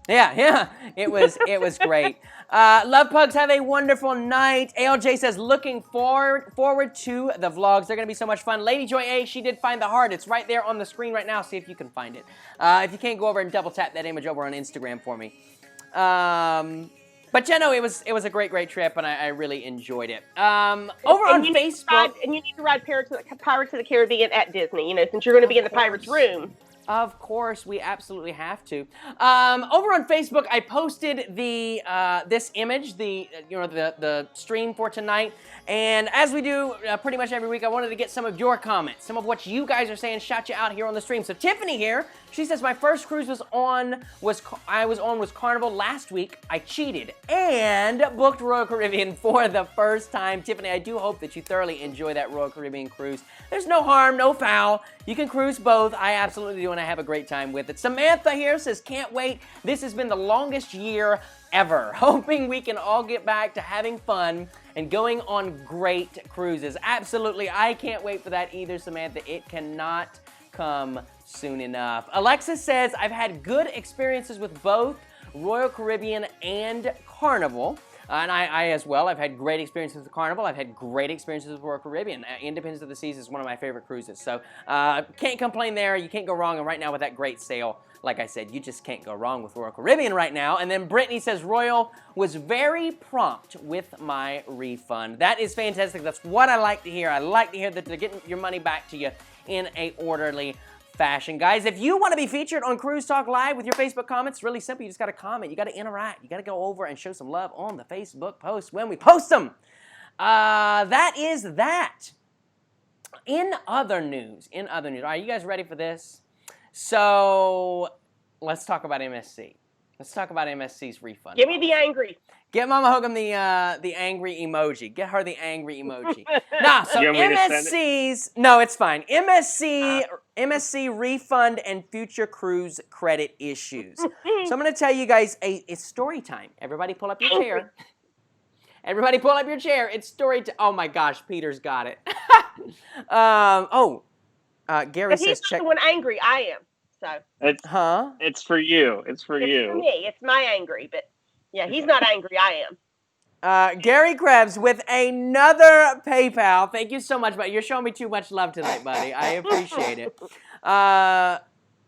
Yeah, it was great. Love Pugs, have a wonderful night. ALJ says, looking forward to the vlogs. They're going to be so much fun. Lady Joy A, she did find the heart. It's right there on the screen right now. See if you can find it. If you can't, go over and double tap that image over on Instagram for me. But yeah, no, it was a great trip, and I really enjoyed it. Over on Facebook, and you need to ride Pirates of the Caribbean at Disney. You know, since you're going to be in the Pirates room. Of course, we absolutely have to. Over on Facebook, I posted the this image, the stream for tonight, and as we do pretty much every week, I wanted to get some of your comments, some of what you guys are saying. Shout you out here on the stream. So Tiffany here, she says my first cruise was Carnival last week. I cheated and booked Royal Caribbean for the first time. Tiffany, I do hope that you thoroughly enjoy that Royal Caribbean cruise. There's no harm, no foul. You can cruise both. I absolutely do, and I have a great time with it. Samantha here says, can't wait. This has been the longest year ever. Hoping we can all get back to having fun and going on great cruises. Absolutely, I can't wait for that either, Samantha. It cannot come soon enough. Alexis says, I've had good experiences with both Royal Caribbean and Carnival. And I as well, I've had great experiences with Carnival. I've had great experiences with Royal Caribbean. Independence of the Seas is one of my favorite cruises. So can't complain there. You can't go wrong. And right now with that great sale, like I said, you just can't go wrong with Royal Caribbean right now. And then Brittany says, Royal was very prompt with my refund. That is fantastic. That's what I like to hear. I like to hear that they're getting your money back to you in a orderly fashion. Guys, if you want to be featured on Cruise Talk Live with your Facebook comments, it's really simple. You just got to comment. You got to interact. You got to go over and show some love on the Facebook posts when we post them. That is that. In other news, all right, you guys ready for this? So let's talk about MSC. Let's talk about MSC's refund. Give me the angry. Get Mama Hocum the angry emoji. Get her the angry emoji. Nah, so MSC's... No, it's fine. MSC refund and future cruise credit issues. So I'm going to tell you guys, it's story time. Everybody pull up your chair. Everybody pull up your chair. It's story time. Oh my gosh, Peter's got it. Gary says... He's not the one angry. I am. So. It's for you. It's for you. It's for me. It's my angry, but... Yeah, he's not angry. I am. Gary Krebs with another PayPal. Thank you so much, buddy. You're showing me too much love tonight, buddy. I appreciate it.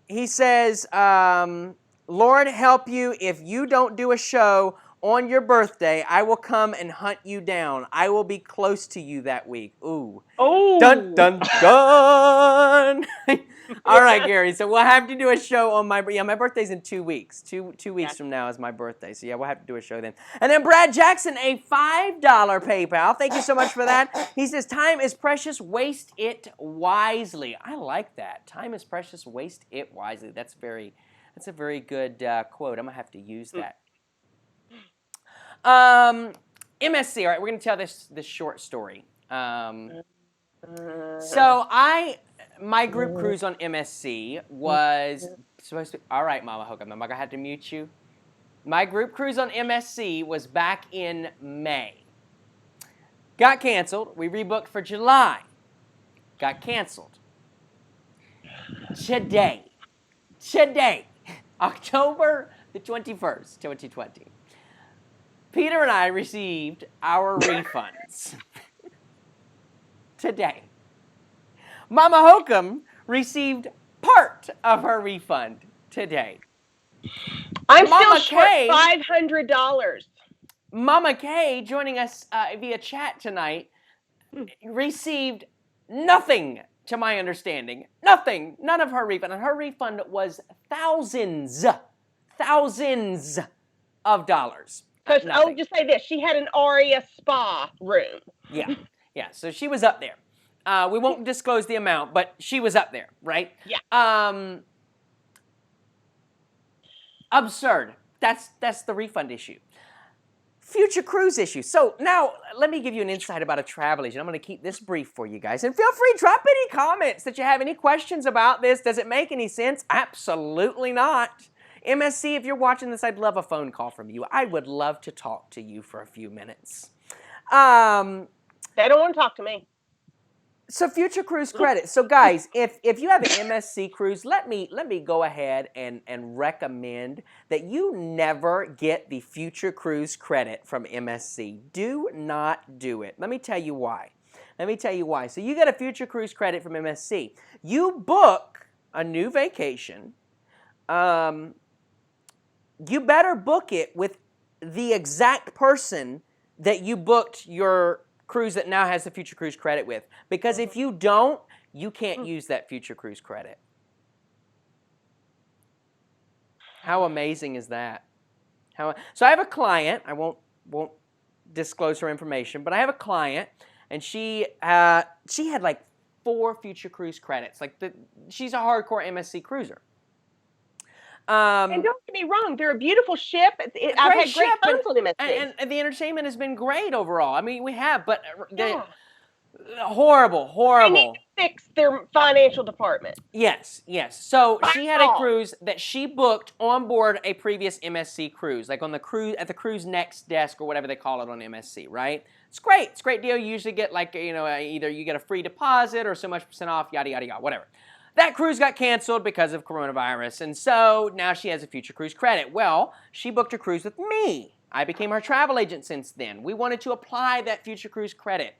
He says, Lord help you if you don't do a show on your birthday. I will come and hunt you down. I will be close to you that week. Ooh. Oh. Dun, dun, dun. All right, Gary. So we'll have to do a show on my birthday's in 2 weeks. Two weeks from now is my birthday. So yeah, we'll have to do a show then. And then Brad Jackson, a $5 PayPal. Thank you so much for that. He says, time is precious, waste it wisely. I like that. Time is precious, waste it wisely. That's a very good quote. I'm gonna have to use that. MSC. All right, we're gonna tell this short story. My group cruise on MSC was supposed to... All right, Mama Hocum, I'm going to have to mute you. My group cruise on MSC was back in May. Got canceled. We rebooked for July. Got canceled. Today, October the 21st, 2020, Peter and I received our refunds. Today. Mama Hocum received part of her refund today. I'm still short $500. Mama Kay, joining us via chat tonight, received nothing, to my understanding. Nothing. None of her refund. And her refund was thousands of dollars. Because I'll just say this. She had an Aria spa room. Yeah. So she was up there. We won't disclose the amount, but she was up there, right? Yeah. Absurd. That's the refund issue. Future cruise issue. So now let me give you an insight about a travel agent. I'm going to keep this brief for you guys. And feel free, drop any comments that you have, any questions about this. Does it make any sense? Absolutely not. MSC, if you're watching this, I'd love a phone call from you. I would love to talk to you for a few minutes. They don't want to talk to me. So future cruise credit. So guys, if you have an MSC cruise, let me go ahead and recommend that you never get the future cruise credit from MSC. Do not do it. Let me tell you why. So you get a future cruise credit from MSC. You book a new vacation. You better book it with the exact person that you booked your cruise that now has the future cruise credit with. Because if you don't, you can't use that future cruise credit. How amazing is that? So I have a client. I won't disclose her information, but I have a client, and she had like 4 future cruise credits. She's a hardcore MSC cruiser. And don't get me wrong, they're a beautiful ship. I've had great times on MSC. And the entertainment has been great overall. I mean, we have, but horrible. They need to fix their financial department. Yes. So she had a cruise that she booked on board a previous MSC cruise, like on the cruise at the cruise next desk or whatever they call it on MSC, right? It's great. It's a great deal. You usually get either you get a free deposit or so much % off, yada yada yada, whatever. That cruise got canceled because of coronavirus, and so now she has a future cruise credit. Well, she booked a cruise with me. I became her travel agent since then. We wanted to apply that future cruise credit.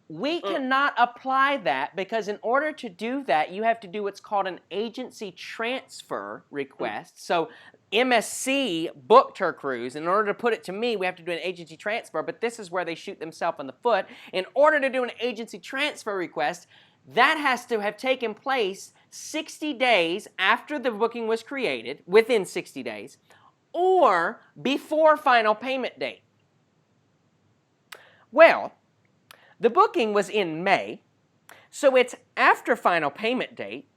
We cannot apply that because in order to do that, you have to do what's called an agency transfer request. So MSC booked her cruise. In order to put it to me, we have to do an agency transfer, but this is where they shoot themselves in the foot. In order to do an agency transfer request, that has to have taken place 60 days after the booking was created, within 60 days, or before final payment date. Well, the booking was in May, so it's after final payment date,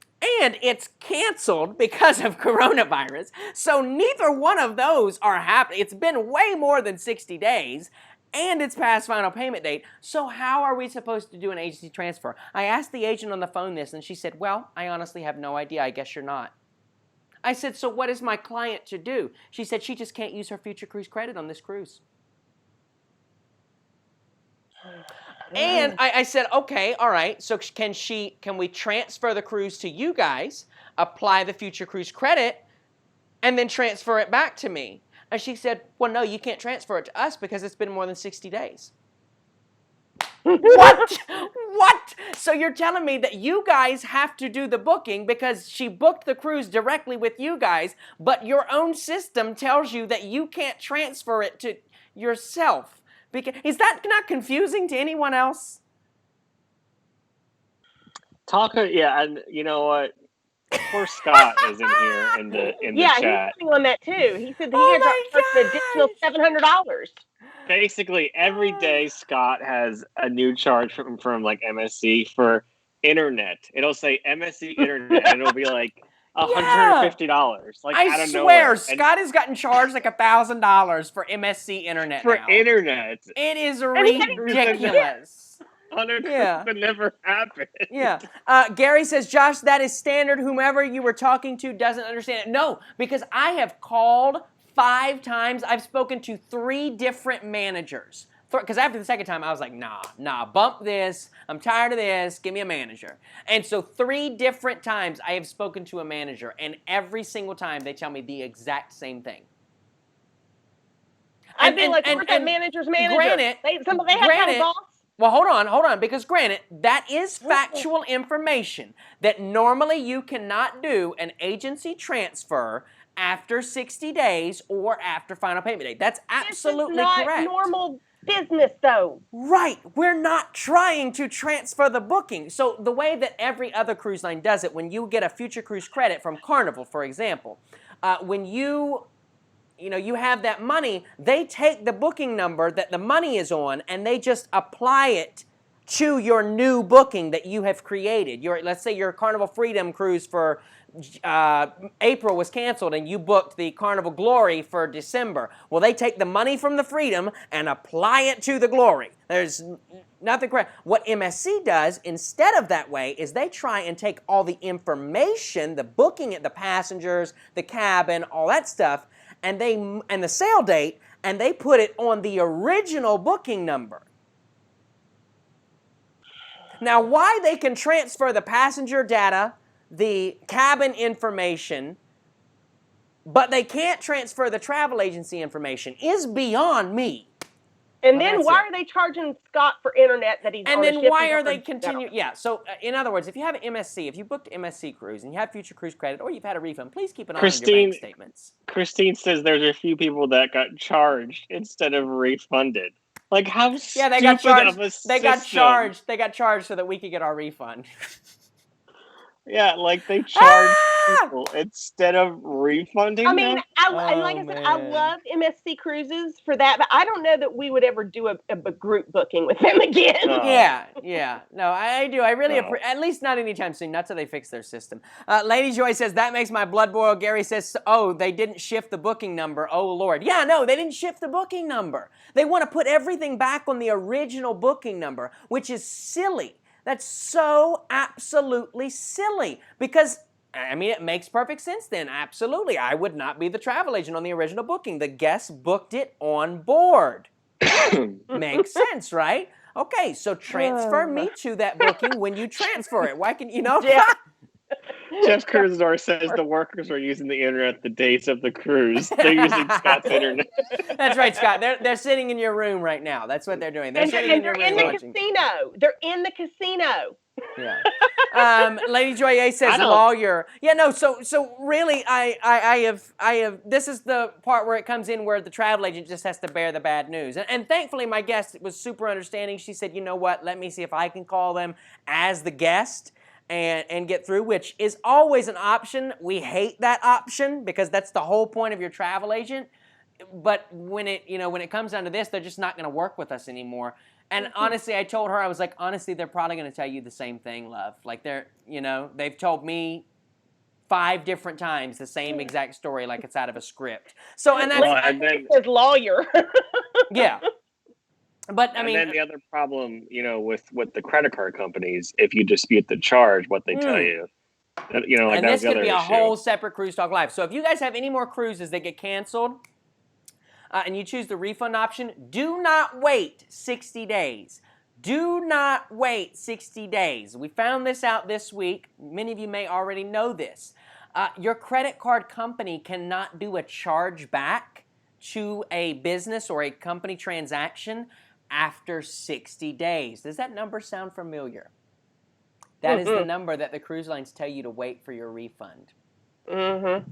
and it's canceled because of coronavirus, so neither one of those are happening. It's been way more than 60 days, and it's past final payment date, so how are we supposed to do an agency transfer? I asked the agent on the phone this, and she said, well, I honestly have no idea. I guess you're not. I said, so what is my client to do? She said she just can't use her future cruise credit on this cruise. And I said, okay, all right, so can we transfer the cruise to you guys, apply the future cruise credit, and then transfer it back to me? And she said, well, no, you can't transfer it to us because it's been more than 60 days. What? So you're telling me that you guys have to do the booking because she booked the cruise directly with you guys, but your own system tells you that you can't transfer it to yourself. Is that not confusing to anyone else? Yeah, and you know what? Poor Scott is in here in the chat. Yeah, he's on that too. He said that he had an additional $700. Basically, every day Scott has a new charge from like MSC for internet. It'll say MSC internet, and it'll be like $150. Like I swear, Scott has gotten charged like $1,000 for MSC internet. Internet, it is ridiculous. Would never happen. Yeah. Gary says, Josh, that is standard. Whomever you were talking to doesn't understand it. No, because I have called 5 times. I've spoken to 3 different managers. Because after the second time, I was like, nah, bump this. I'm tired of this. Give me a manager. And so 3 different times I have spoken to a manager, and every single time they tell me the exact same thing. I'd be like, where's that manager's manager? Granted, they have a boss. Well, hold on, because granted, that is factual information that normally you cannot do an agency transfer after 60 days or after final payment date. That's absolutely correct. This is not normal business, though. Right. We're not trying to transfer the booking. So the way that every other cruise line does it, when you get a future cruise credit from Carnival, for example, when you have that money, they take the booking number that the money is on and they just apply it to your new booking that you have created. Let's say your Carnival Freedom cruise for April was canceled and you booked the Carnival Glory for December. Well, they take the money from the Freedom and apply it to the Glory. There's nothing correct. What MSC does instead of that way is they try and take all the information, the booking at the passengers, the cabin, all that stuff, and the sale date, and they put it on the original booking number. Now, why they can transfer the passenger data, the cabin information, but they can't transfer the travel agency information is beyond me. And Well, then that's why it. are they charging Scott for internet that he's And on a then ship why he's are never they done? continue? Yeah. So in other words, if you have an MSC, if you booked MSC cruise and you have future cruise credit, or you've had a refund, please keep an eye on your bank statements. Christine says there's a few people that got charged instead of refunded. Like, how Yeah, they stupid got charged. of a They got system. charged. They got charged so that we could get our refund. Yeah, like they charged Ah! people instead of refunding I mean, them. like I said, I man. love MSC Cruises for that, but I don't know that we would ever do a group booking with them again. No. Yeah. No, I do. I really at least not anytime soon. Not till they fix their system. Lady Joy says, that makes my blood boil. Gary says, oh, they didn't shift the booking number. Oh, Lord. Yeah, no, they didn't shift the booking number. They want to put everything back on the original booking number, which is silly. That's so absolutely silly because, I mean, it makes perfect sense then. Absolutely. I would not be the travel agent on the original booking. The guest booked it on board. Makes sense, right? Okay, so transfer me to that booking when you transfer it. Why can you know? Yeah. Jeff Curzor says the workers are using the internet the days of the cruise. They're using Scott's internet. That's right, Scott. They're sitting in your room right now. That's what they're doing. They're And sitting in your they're room in the watching. casino. They're in the casino. Yeah. Lady Joy A says lawyer. Yeah, no. So really, I have. This is the part where it comes in where the travel agent just has to bear the bad news. And thankfully, my guest was super understanding. She said, you know what? Let me see if I can call them as the guest and get through, which is always an option. We hate that option because that's the whole point of your travel agent. But when it comes down to this, they're just not going to work with us anymore. And honestly, I told her, I was like, honestly, they're probably going to tell you the same thing, love. Like they've told me 5 different times the same exact story, like it's out of a script. So, and that's it says lawyer. Yeah. But I mean, and then the other problem, with the credit card companies, if you dispute the charge, what they tell you, like and that's this could be a issue. whole separate Cruise Talk Live. So if you guys have any more cruises that get canceled, and you choose the refund option, do not wait 60 days. Do not wait 60 days. We found this out this week. Many of you may already know this. Your credit card company cannot do a charge back to a business or a company transaction after 60 days. Does that number sound familiar? That is the number that the cruise lines tell you to wait for your refund. Mm-hmm.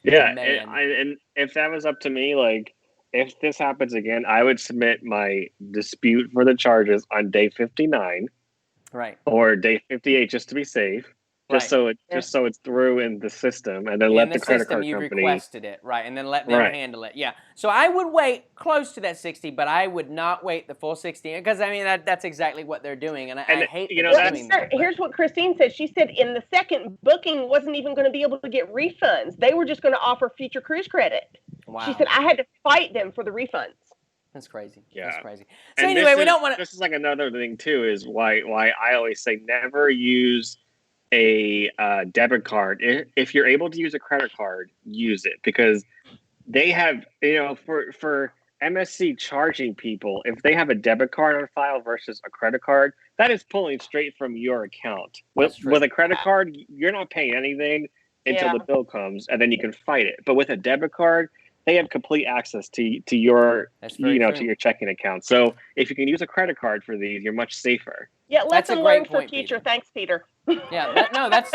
Yeah, and if that was up to me, like, if this happens again, I would submit my dispute for the charges on day 59, right, or day 58, just to be safe, just so it's through in the system, and then let the credit card you company requested it, right, and then let them handle it. Yeah, so I would wait close to that 60, but I would not wait the full 60 because I mean that's exactly what they're doing, and I hate doing that. Here's what Christine said. She said in the second booking wasn't even going to be able to get refunds. They were just going to offer future cruise credit. Wow. She said I had to fight them for the refunds. That's crazy. Yeah. That's crazy. So and anyway, we don't want to. This is like another thing too. Is why I always say never use a debit card. If you're able to use a credit card, use it, because they have, for MSC charging people, if they have a debit card on file versus a credit card, that is pulling straight from your account. With a credit card, you're not paying anything until the bill comes, and then you can fight it. But with a debit card, they have complete access to your to your checking account. So if you can use a credit card for these, you're much safer. Yeah, let's learn for future. Peter. Thanks, Peter. Yeah,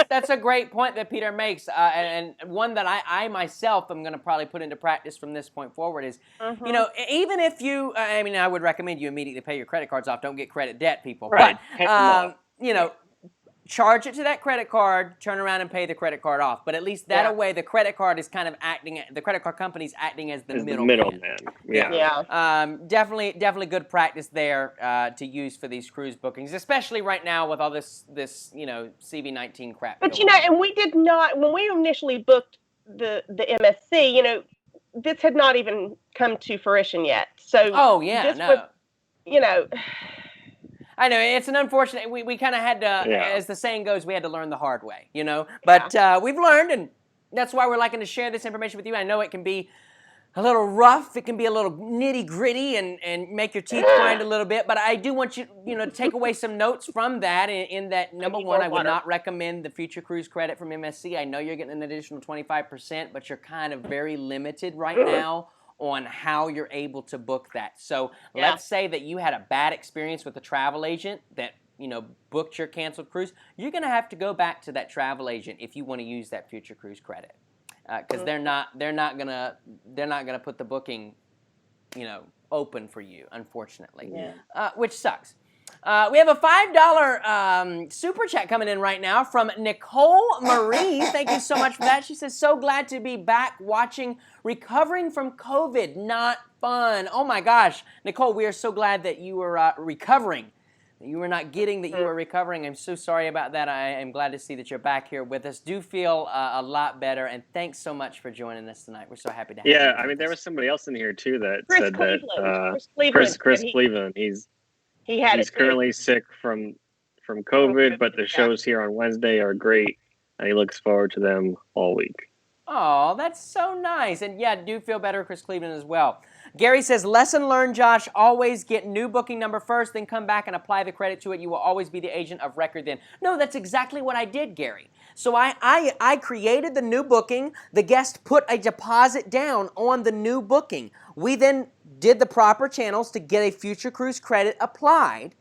that's a great point that Peter makes, and one that I myself am going to probably put into practice from this point forward is, even if you, I would recommend you immediately pay your credit cards off. Don't get credit debt, people. Right. But charge it to that credit card, turn around and pay the credit card off. But at least that way, the credit card is kind of the credit card company's acting as the middleman. Yeah. Definitely good practice there to use for these cruise bookings, especially right now with all this CV-19 crap. But and we did not, when we initially booked the MSC, this had not even come to fruition yet. So I know, it's an unfortunate, we kind of had to, as the saying goes, we had to learn the hard way, But we've learned, and that's why we're liking to share this information with you. I know it can be a little rough. It can be a little nitty gritty and make your teeth grind a little bit. But I do want you, to take away some notes from that. In that, number one, I would not recommend the future cruise credit from MSC. I know you're getting an additional 25%, but you're kind of very limited right now on how you're able to book that. So let's say that you had a bad experience with a travel agent that booked your canceled cruise. You're going to have to go back to that travel agent if you want to use that future cruise credit. Because they're not gonna put the booking, open for you, unfortunately, which sucks. We have a $5 super chat coming in right now from Nicole Marie. Thank you so much for that. She says, "So glad to be back watching Recovering from COVID. Not fun." Oh my gosh, Nicole, we are so glad that you were recovering. You were not getting that you were recovering. I'm so sorry about that. I am glad to see that you're back here with us. Do feel a lot better, and thanks so much for joining us tonight. We're so happy to have you. Yeah, I mean, there was somebody else in here too that said that Chris Cleveland. He's currently sick from COVID, but the shows here on Wednesday are great, and he looks forward to them all week. Oh, that's so nice. And yeah, do feel better, Chris Cleveland, as well. Gary says, "Lesson learned, Josh. Always get new booking number first, then come back and apply the credit to it. You will always be the agent of record then." No, that's exactly what I did, Gary. So I created the new booking. The guest put a deposit down on the new booking. We then did the proper channels to get a future cruise credit applied,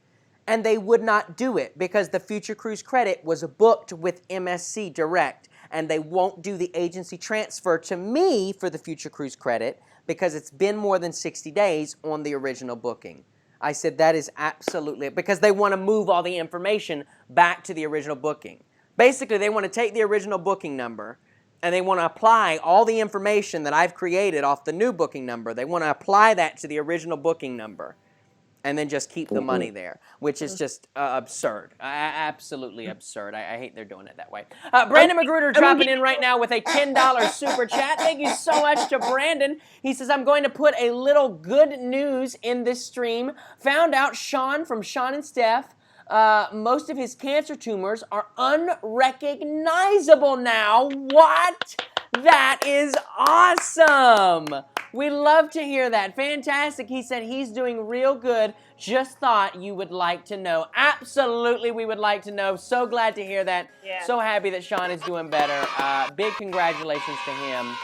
and they would not do it because the future cruise credit was booked with MSC Direct, and they won't do the agency transfer to me for the future cruise credit because it's been more than 60 days on the original booking. I said that is absolutely, because they want to move all the information back to the original booking. Basically, they want to take the original booking number and they want to apply all the information that I've created off the new booking number. They want to apply that to the original booking number and then just keep the money there, which is just absurd. Absolutely absurd. I hate they're doing it that way. Brandon Magruder dropping in right now with a $10 super chat. Thank you so much to Brandon. He says, "I'm going to put a little good news in this stream. Found out Sean from Sean and Steph, most of his cancer tumors are unrecognizable now." What? That is awesome. We love to hear that. Fantastic. He said he's doing real good. Just thought you would like to know. Absolutely, we would like to know. So glad to hear that. Yeah. So happy that Sean is doing better. Big congratulations to him.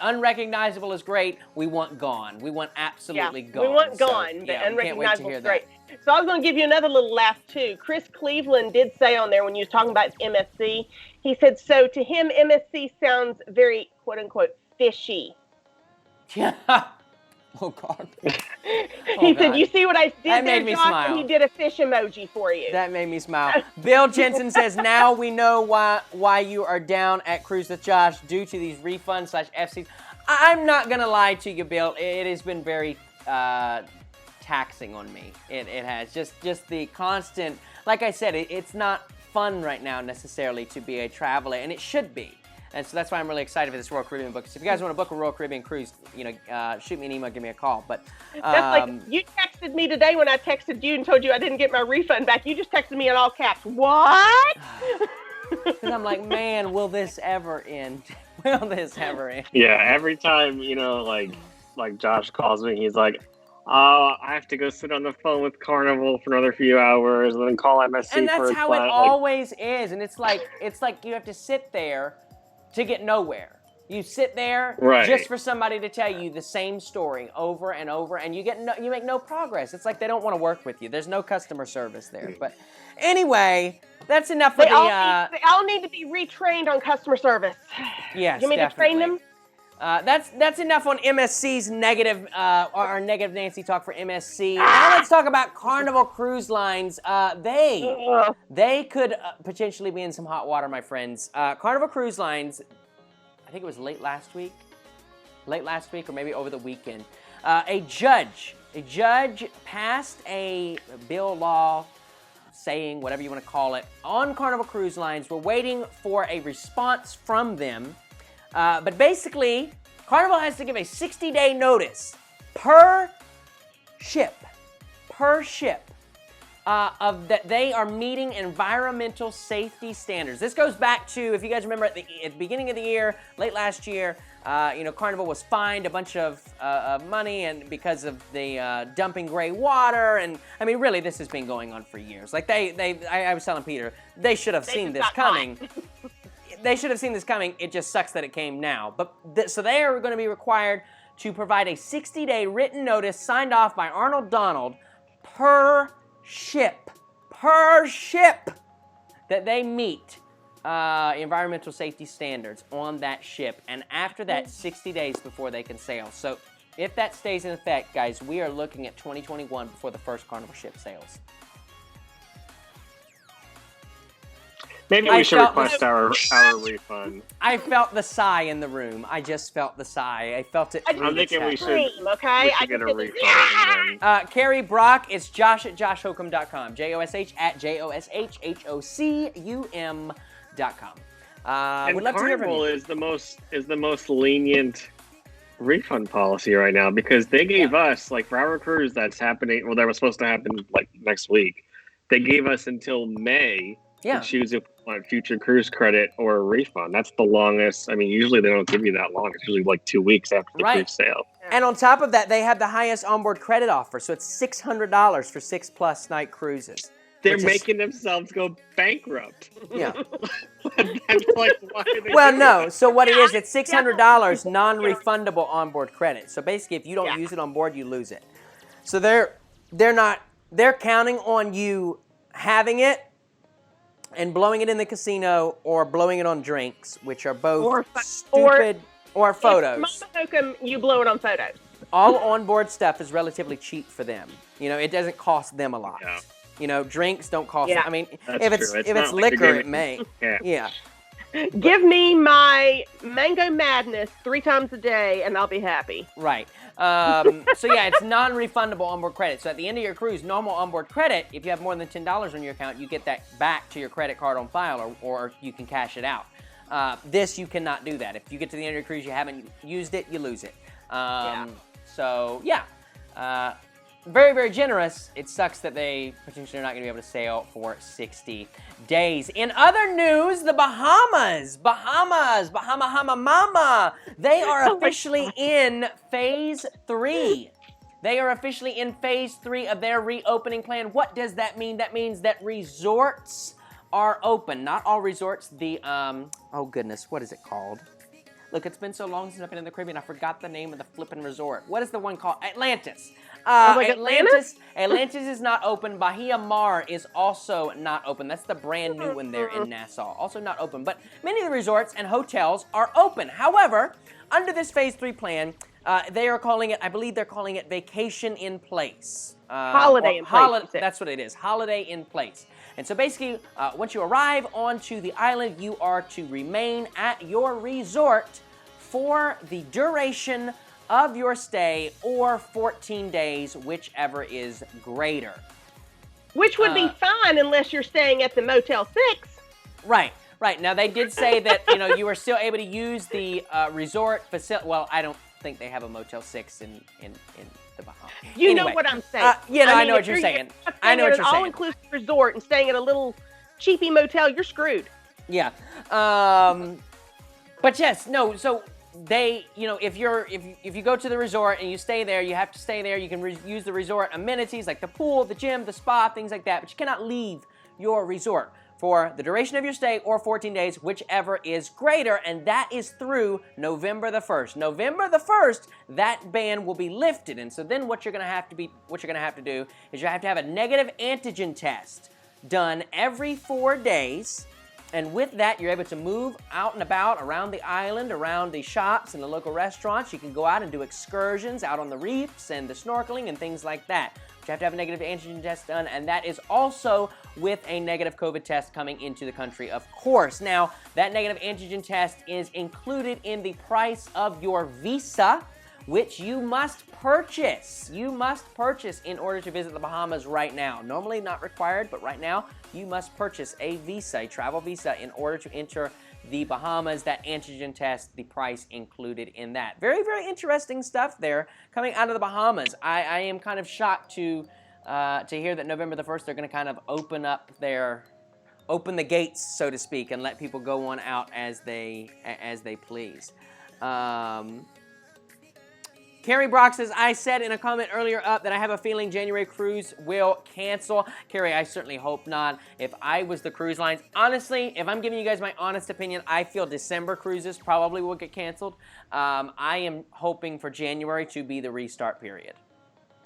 Unrecognizable is great. We want gone. We want absolutely gone. We want gone, but unrecognizable is great. So I was going to give you another little laugh, too. Chris Cleveland did say on there when you was talking about MSC, he said, so to him, MSC sounds very, quote unquote, fishy. Yeah. Oh, God. He said, "You see what I did that there, made me Josh?" smile. And he did a fish emoji for you. That made me smile. Bill Jensen says, "Now we know why you are down at Cruise with Josh due to these refunds/FCs. I'm not going to lie to you, Bill. It has been very taxing on me. It has. Just the constant, like I said, it's not fun right now necessarily to be a traveler, and it should be. And so that's why I'm really excited for this Royal Caribbean book. So if you guys want to book a Royal Caribbean cruise, shoot me an email, give me a call. But that's like you texted me today when I texted you and told you I didn't get my refund back. You just texted me in all caps. What? Because I'm like, man, will this ever end? Will this ever end? Yeah, every time like Josh calls me, he's like, "Oh, I have to go sit on the phone with Carnival for another few hours, and then call MSC." And that's for how it always is. And it's like you have to sit there to get nowhere. You sit there just for somebody to tell you the same story over and over, and you make no progress. It's like they don't want to work with you. There's no customer service there. But anyway, that's enough for they all need to be retrained on customer service. Yes, you want me to train them? That's enough on MSC's negative, our negative Nancy talk for MSC. Now let's talk about Carnival Cruise Lines. They could potentially be in some hot water, my friends. Carnival Cruise Lines, I think it was late last week or maybe over the weekend. A judge passed a bill law saying, whatever you want to call it, on Carnival Cruise Lines. We're waiting for a response from them. But basically, Carnival has to give a 60-day notice per ship, of that they are meeting environmental safety standards. This goes back to, if you guys remember, at the beginning of the year, late last year, Carnival was fined a bunch of money and because of the dumping gray water, and I mean, really, this has been going on for years. Like I was telling Peter, they should have seen this coming. They should have seen this coming. It just sucks that it came now. But so they are going to be required to provide a 60-day written notice signed off by Arnold Donald per ship that they meet environmental safety standards on that ship, and after that, 60 days before they can sail. So if that stays in effect, guys, we are looking at 2021 before the first Carnival ship sails. Maybe we should request our refund. I felt the sigh in the room. I just felt the sigh. I felt it. I'm thinking we should get a refund. Yeah! Carrie Brock, it's Josh at joshhocum.com. JOSH at JOSHHOCUM.com. And we'd love to hear from Carnival you. is the most lenient refund policy right now, because they gave us, like, for our cruise that's happening, well, that was supposed to happen like next week. They gave us until May to choose if we want future cruise credit or a refund. That's the longest. I mean, usually they don't give you that long. It's usually like 2 weeks after the cruise sail. And on top of that, they have the highest onboard credit offer, so it's $600 for 6+ night cruises. They're making themselves go bankrupt. Yeah. That's like, why are they Well, doing no. that? So what it is, it's $600 non-refundable onboard credit. So basically, if you don't use it on board, you lose it. So they're counting on you having it and blowing it in the casino or blowing it on drinks, which are both stupid, or photos. Mama Hocum, you blow it on photos. All onboard stuff is relatively cheap for them. It doesn't cost them a lot. Yeah. Drinks don't cost. Yeah. I mean, That's if it's not like liquor, they're it may. Yeah. Give me my Mango Madness 3 times a day, and I'll be happy. Right. So yeah, it's non-refundable onboard credit. So at the end of your cruise, normal onboard credit, if you have more than $10 on your account, you get that back to your credit card on file, or you can cash it out. This, you cannot do that. If you get to the end of your cruise, you haven't used it, you lose it. So yeah, very, very generous. It sucks that they potentially are not going to be able to sail for 60 days. In other news, the Bahamas, Bahama, they are officially in phase 3. They are officially in phase 3 of their reopening plan. What does that mean? That means that resorts are open. Not all resorts. The, oh goodness, what is it called? Look, it's been so long since I've been in the Caribbean, I forgot the name of the flippin' resort. What is the one called? Atlantis. Atlantis is not open. Bahia Mar is also not open. That's the brand new one there in Nassau. Also not open. But many of the resorts and hotels are open. However, under this phase 3 plan, they are calling it, I believe they're calling it Vacation in Place. Holiday in Place. That's what it is. Holiday in Place. And so basically, once you arrive onto the island, you are to remain at your resort for the duration of your stay, or 14 days, whichever is greater. Which would be fine unless you're staying at the Motel 6. Right. Now, they did say that, you are still able to use the resort facility. Well, I don't think they have a Motel 6 in the Bahamas. You know what I'm saying. I know what you're saying. I know what you're saying. All-inclusive resort and staying at a little cheapy motel, you're screwed. Yeah. But yes, no, so they, if you go to the resort and you stay there, you have to stay there. You can use the resort amenities like the pool, the gym, the spa, things like that, but you cannot leave your resort for the duration of your stay or 14 days, whichever is greater, and that is through November the 1st. November the 1st, that ban will be lifted, and so then what you're going to have to do is you have to have a negative antigen test done every 4 days. And with that, you're able to move out and about around the island, around the shops and the local restaurants. You can go out and do excursions out on the reefs and the snorkeling and things like that. But you have to have a negative antigen test done, and that is also with a negative COVID test coming into the country, of course. Now, that negative antigen test is included in the price of your visa, which you must purchase. You must purchase in order to visit the Bahamas right now. Normally not required, but right now you must purchase a visa, a travel visa, in order to enter the Bahamas. That antigen test, the price included in that. Very, very interesting stuff there coming out of the Bahamas. I am kind of shocked to hear that November the 1st they're going to kind of open the gates, so to speak, and let people go on out as they please. Carrie Brock says, I said in a comment earlier up that I have a feeling January cruise will cancel. Carrie, I certainly hope not. If I was the cruise lines, honestly, if I'm giving you guys my honest opinion, I feel December cruises probably will get canceled. I am hoping for January to be the restart period.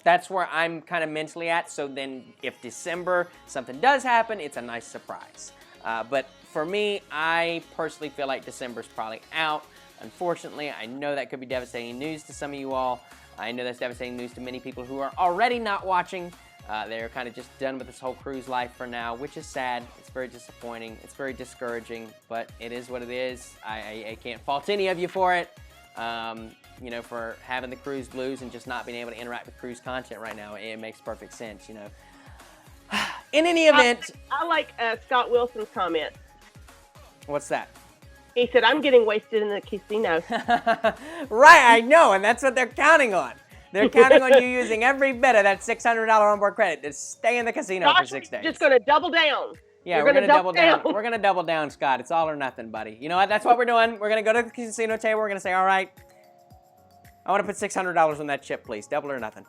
That's where I'm kind of mentally at. So then if December something does happen, it's a nice surprise. But for me, I personally feel like December's probably out. Unfortunately, I know that could be devastating news to some of you all. I know that's devastating news to many people who are already not watching. They're kind of just done with this whole cruise life for now, which is sad. It's very disappointing. It's very discouraging, but it is what it is. I can't fault any of you for it, you know, for having the cruise blues and just not being able to interact with cruise content right now. It makes perfect sense, you know. In any event. I like Scott Wilson's comment. What's that? He said, I'm getting wasted in the casino. Right, I know, and that's what they're counting on. They're counting on you using every bit of that $600 onboard credit to stay in the casino for 6 days. Just going to double down. Yeah, we're going to double down. We're going to double down, Scott. It's all or nothing, buddy. You know what? That's what we're doing. We're going to go to the casino table. We're going to say, all right, I want to put $600 on that chip, please. Double or nothing.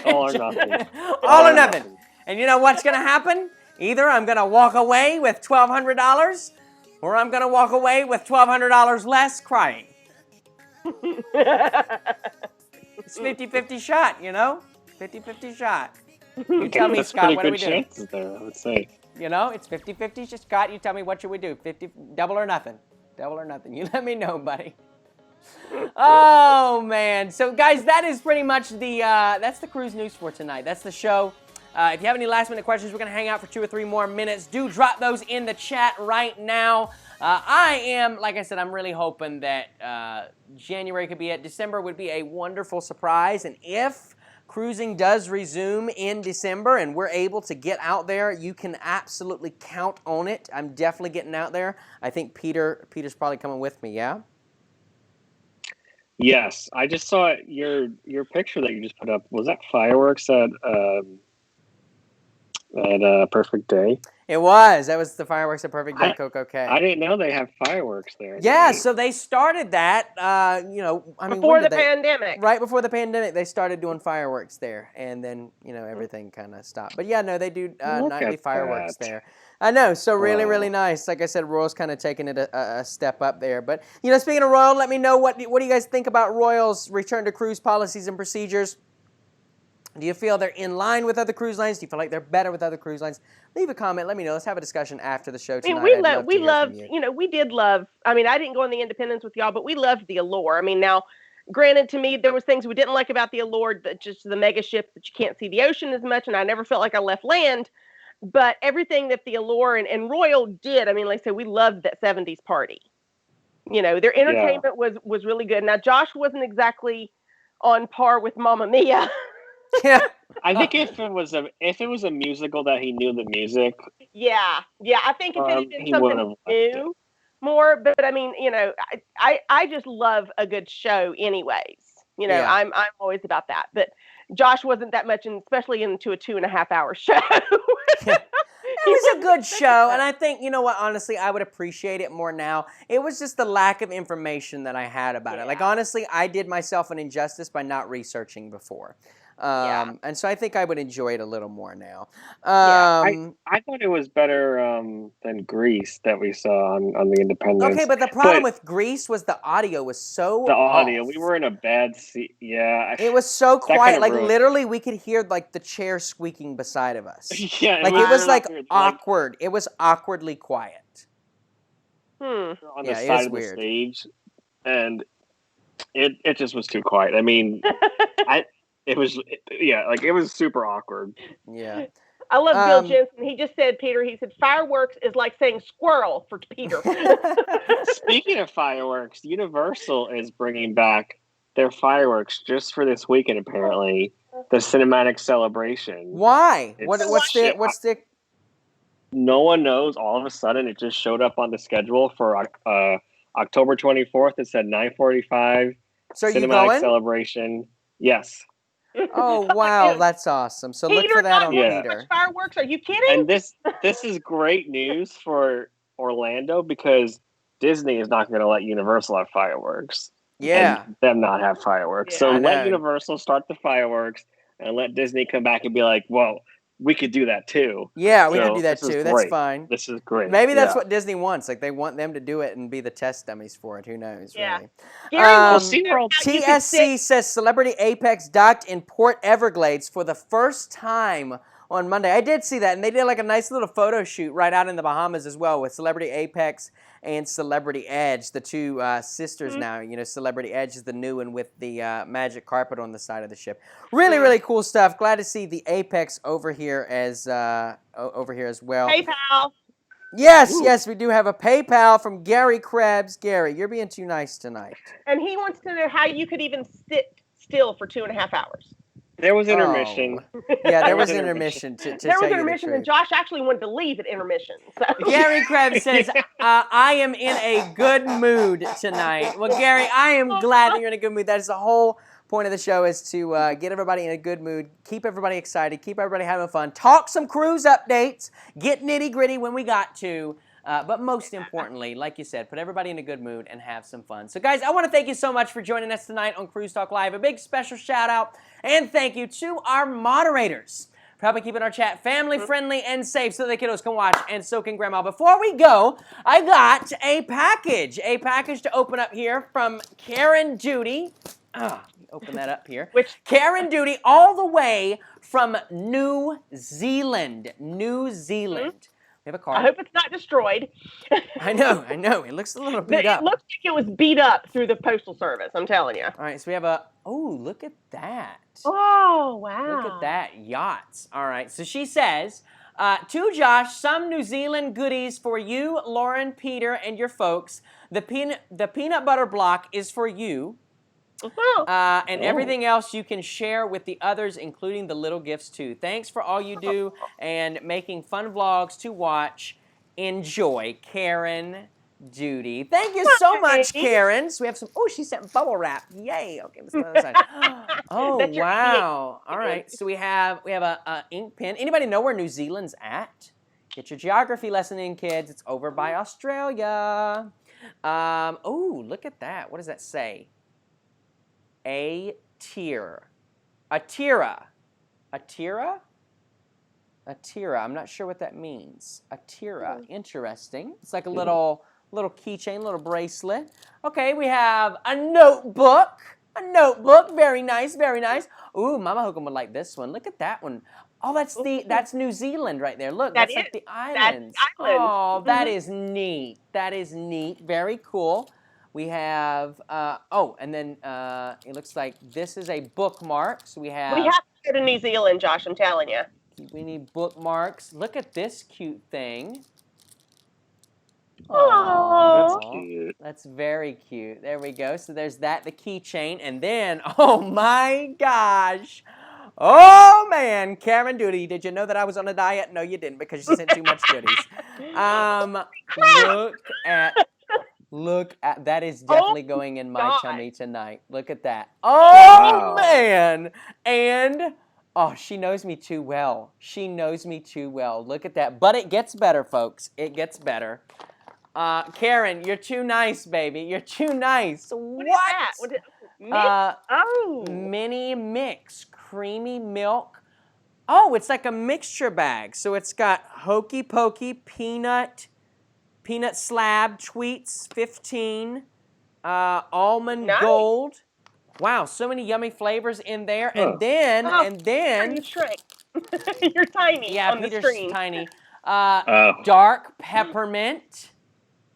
All or nothing. All or nothing. And you know what's going to happen? Either I'm going to walk away with $1,200, or I'm going to walk away with $1,200 less crying. It's 50-50 shot, you know? 50-50 shot. You tell me, Scott, what do we do? That's pretty good chances there, I would say. You know, it's 50-50. Just, Scott, you tell me, what should we do? 50, double or nothing? Double or nothing. You let me know, buddy. Oh, man. So, guys, that is pretty much that's the cruise news for tonight. That's the show. If you have any last-minute questions, we're going to hang out for 2 or 3 more minutes. Do drop those in the chat right now. I am, like I said, I'm really hoping that January could be it. December would be a wonderful surprise. And if cruising does resume in December and we're able to get out there, you can absolutely count on it. I'm definitely getting out there. I think Peter's probably coming with me, yeah? Yes. I just saw your picture that you just put up. Was that fireworks at Perfect Day? It was. That was the fireworks at Perfect Day, Coco K. I didn't know they have fireworks there. Yeah, so they started that, you know, I mean, before the pandemic. Right before the pandemic, they started doing fireworks there, and then, you know, everything kind of stopped. But yeah, no, they do nightly fireworks there. I know, so really, really nice. Like I said, Royal's kind of taking it a step up there. But, you know, speaking of Royal, let me know what do you guys think about Royal's return to cruise policies and procedures? Do you feel they're in line with other cruise lines? Do you feel like they're better with other cruise lines? Leave a comment. Let me know. Let's have a discussion after the show tonight. I mean, we loved, you know, we did love, I mean, I didn't go on the Independence with y'all, but we loved the Allure. I mean, now, granted, to me, there was things we didn't like about the Allure, just the mega ship that you can't see the ocean as much, and I never felt like I left land. But everything that the Allure and Royal did, I mean, like I said, we loved that 70s party. You know, their entertainment was really good. Now, Josh wasn't exactly on par with Mamma Mia. Yeah. I think if it was a musical that he knew the music. Yeah. I think if it had been something new, more. But I mean, you know, I just love a good show, anyways. You know, yeah. I'm always about that. But Josh wasn't that much, especially into a 2.5-hour show. It was a good show, and I think, you know what, honestly, I would appreciate it more now. It was just the lack of information that I had about it. Like, honestly, I did myself an injustice by not researching before. And so I think I would enjoy it a little more now. I thought it was better than Grease that we saw on the Independence. Okay, but the problem with Grease was the audio was so audio. off. We were in a bad seat. Yeah. It was so quiet. Like, literally, we could hear, like, the chair squeaking beside of us. Yeah. Like, it was, like, awkward. It was awkwardly quiet. On the side of the stage. And it just was too quiet. I mean, It was super awkward. Yeah. I love Bill Jensen. He just said, Peter, he said, fireworks is like saying squirrel for Peter. Speaking of fireworks, Universal is bringing back their fireworks just for this weekend, apparently. The cinematic celebration. Why? What's the... No one knows. All of a sudden, it just showed up on the schedule for October 24th. It said 9:45. So are you cinematic going? Celebration. Yes. Oh, wow, that's awesome. So look for that on Peter. Fireworks? Are you kidding? And this is great news for Orlando because Disney is not going to let Universal have fireworks. Yeah. And them not have fireworks. Yeah, So I let know. Universal start the fireworks and let Disney come back and be like, well, we could do that too. Yeah, we So could do that this is too. That's great. fine. This is great. Maybe that's Yeah. what Disney wants. Like they want them to do it and be the test dummies for it. Who knows, Yeah. really? Gary Well, wants to know SeaWorld. how you could sit- TSC says Celebrity Apex docked in Port Everglades for the first time on Monday. I did see that, and they did like a nice little photo shoot right out in the Bahamas as well with Celebrity Apex and Celebrity Edge, the two sisters now. You know, Celebrity Edge is the new one with the magic carpet on the side of the ship. Really, really cool stuff. Glad to see the Apex over here as well. PayPal. Yes, Ooh. yes, we do have a PayPal from Gary Krebs. Gary, you're being too nice tonight. And he wants to know how you could even sit still for 2.5 hours. There was intermission. Oh. Yeah, there was was intermission. To There was tell you the intermission, and truth. Josh actually wanted to leave at intermission. So. Gary Krebs says, I am in a good mood tonight. Well, Gary, I am glad that you're in a good mood. That is the whole point of the show, is to get everybody in a good mood, keep everybody excited, keep everybody having fun, talk some cruise updates, get nitty-gritty when we got to. But most importantly, like you said, put everybody in a good mood and have some fun. So, guys, I want to thank you so much for joining us tonight on Cruise Talk Live. A big special shout-out and thank you to our moderators for helping keeping our chat family-friendly and safe so the kiddos can watch and so can Grandma. Before we go, I got a package to open up here from Karen Judy. Open that up here. Karen Duty, all the way from New Zealand. New Zealand. We have a card. I hope it's not destroyed. I know. It looks a little beat up. It looks like it was beat up through the postal service, I'm telling you. All right, so we have look at that. Oh, wow. Look at that, yachts. All right, so she says, to Josh, some New Zealand goodies for you, Lauren, Peter, and your folks. The peanut butter block is for you. And everything else you can share with the others, including the little gifts too. Thanks for all you do and making fun vlogs to watch. Enjoy, Karen Judy. Thank you so much, Karen. So we have some. Oh, she sent bubble wrap. Yay. Okay, let's go to the other side. Oh, wow. All right. So we have a ink pen. Anybody know where New Zealand's at? Get your geography lesson in, kids. It's over by Australia. Oh, look at that. What does that say? A tier. Atira. I'm not sure what that means. Atira. Interesting. It's like a little keychain, little bracelet. Okay, we have a notebook. Very nice, very nice. Ooh, Mama Hocum would like this one. Look at that one. Oh, that's New Zealand right there. Look, that's like the islands. Oh, that is neat. That is neat. Very cool. We have, and then it looks like this is a bookmark. So we have to go to New Zealand, Josh, I'm telling you. We need bookmarks. Look at this cute thing. Oh, that's cute. That's very cute. There we go. So there's that, the keychain. And then, oh my gosh. Oh man, Karen Duty, did you know that I was on a diet? No, you didn't, because you sent too much goodies. Look at that, is definitely going in my tummy tonight. Look at that. Oh, wow. Man. And, she knows me too well. Look at that. But it gets better, folks. It gets better. Karen, you're too nice, baby. You're too nice. What? Is that? Mini mix. Creamy milk. Oh, it's like a mixture bag. So it's got Hokey Pokey peanut slab, Tweets 15, almond gold. Wow, so many yummy flavors in there. And then you shrank. You're tiny. Yeah, on Peter's the screen. tiny. Dark peppermint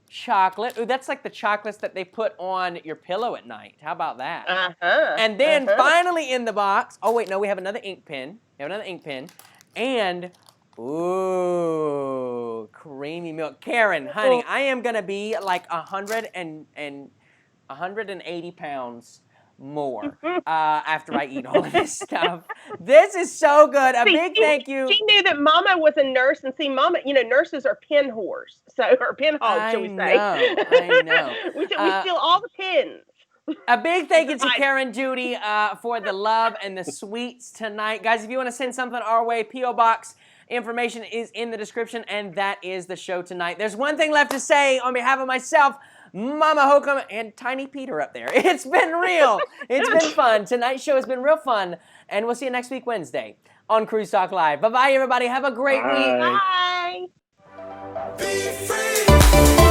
chocolate. Ooh, that's like the chocolates that they put on your pillow at night. How about that? And then finally in the box, oh wait, no, we have another ink pen. And ooh, creamy milk. Karen, honey, I am going to be like 180 pounds more after I eat all of this stuff. This is so good. A big thank you. She knew that Mama was a nurse, and Mama, nurses are pin whores, or pin hogs, shall we say. I know. we steal all the pins. A big thank you to Karen Judy for the love and the sweets tonight. Guys, if you want to send something our way, P.O. Box Information is in the description, and that is the show tonight. There's one thing left to say on behalf of myself, Mama Hocum, and Tiny Peter up there. It's been real. It's been fun. Tonight's show has been real fun, and we'll see you next week Wednesday on Cruise Talk Live. Bye-bye, everybody. Have a great week. Bye. Be free.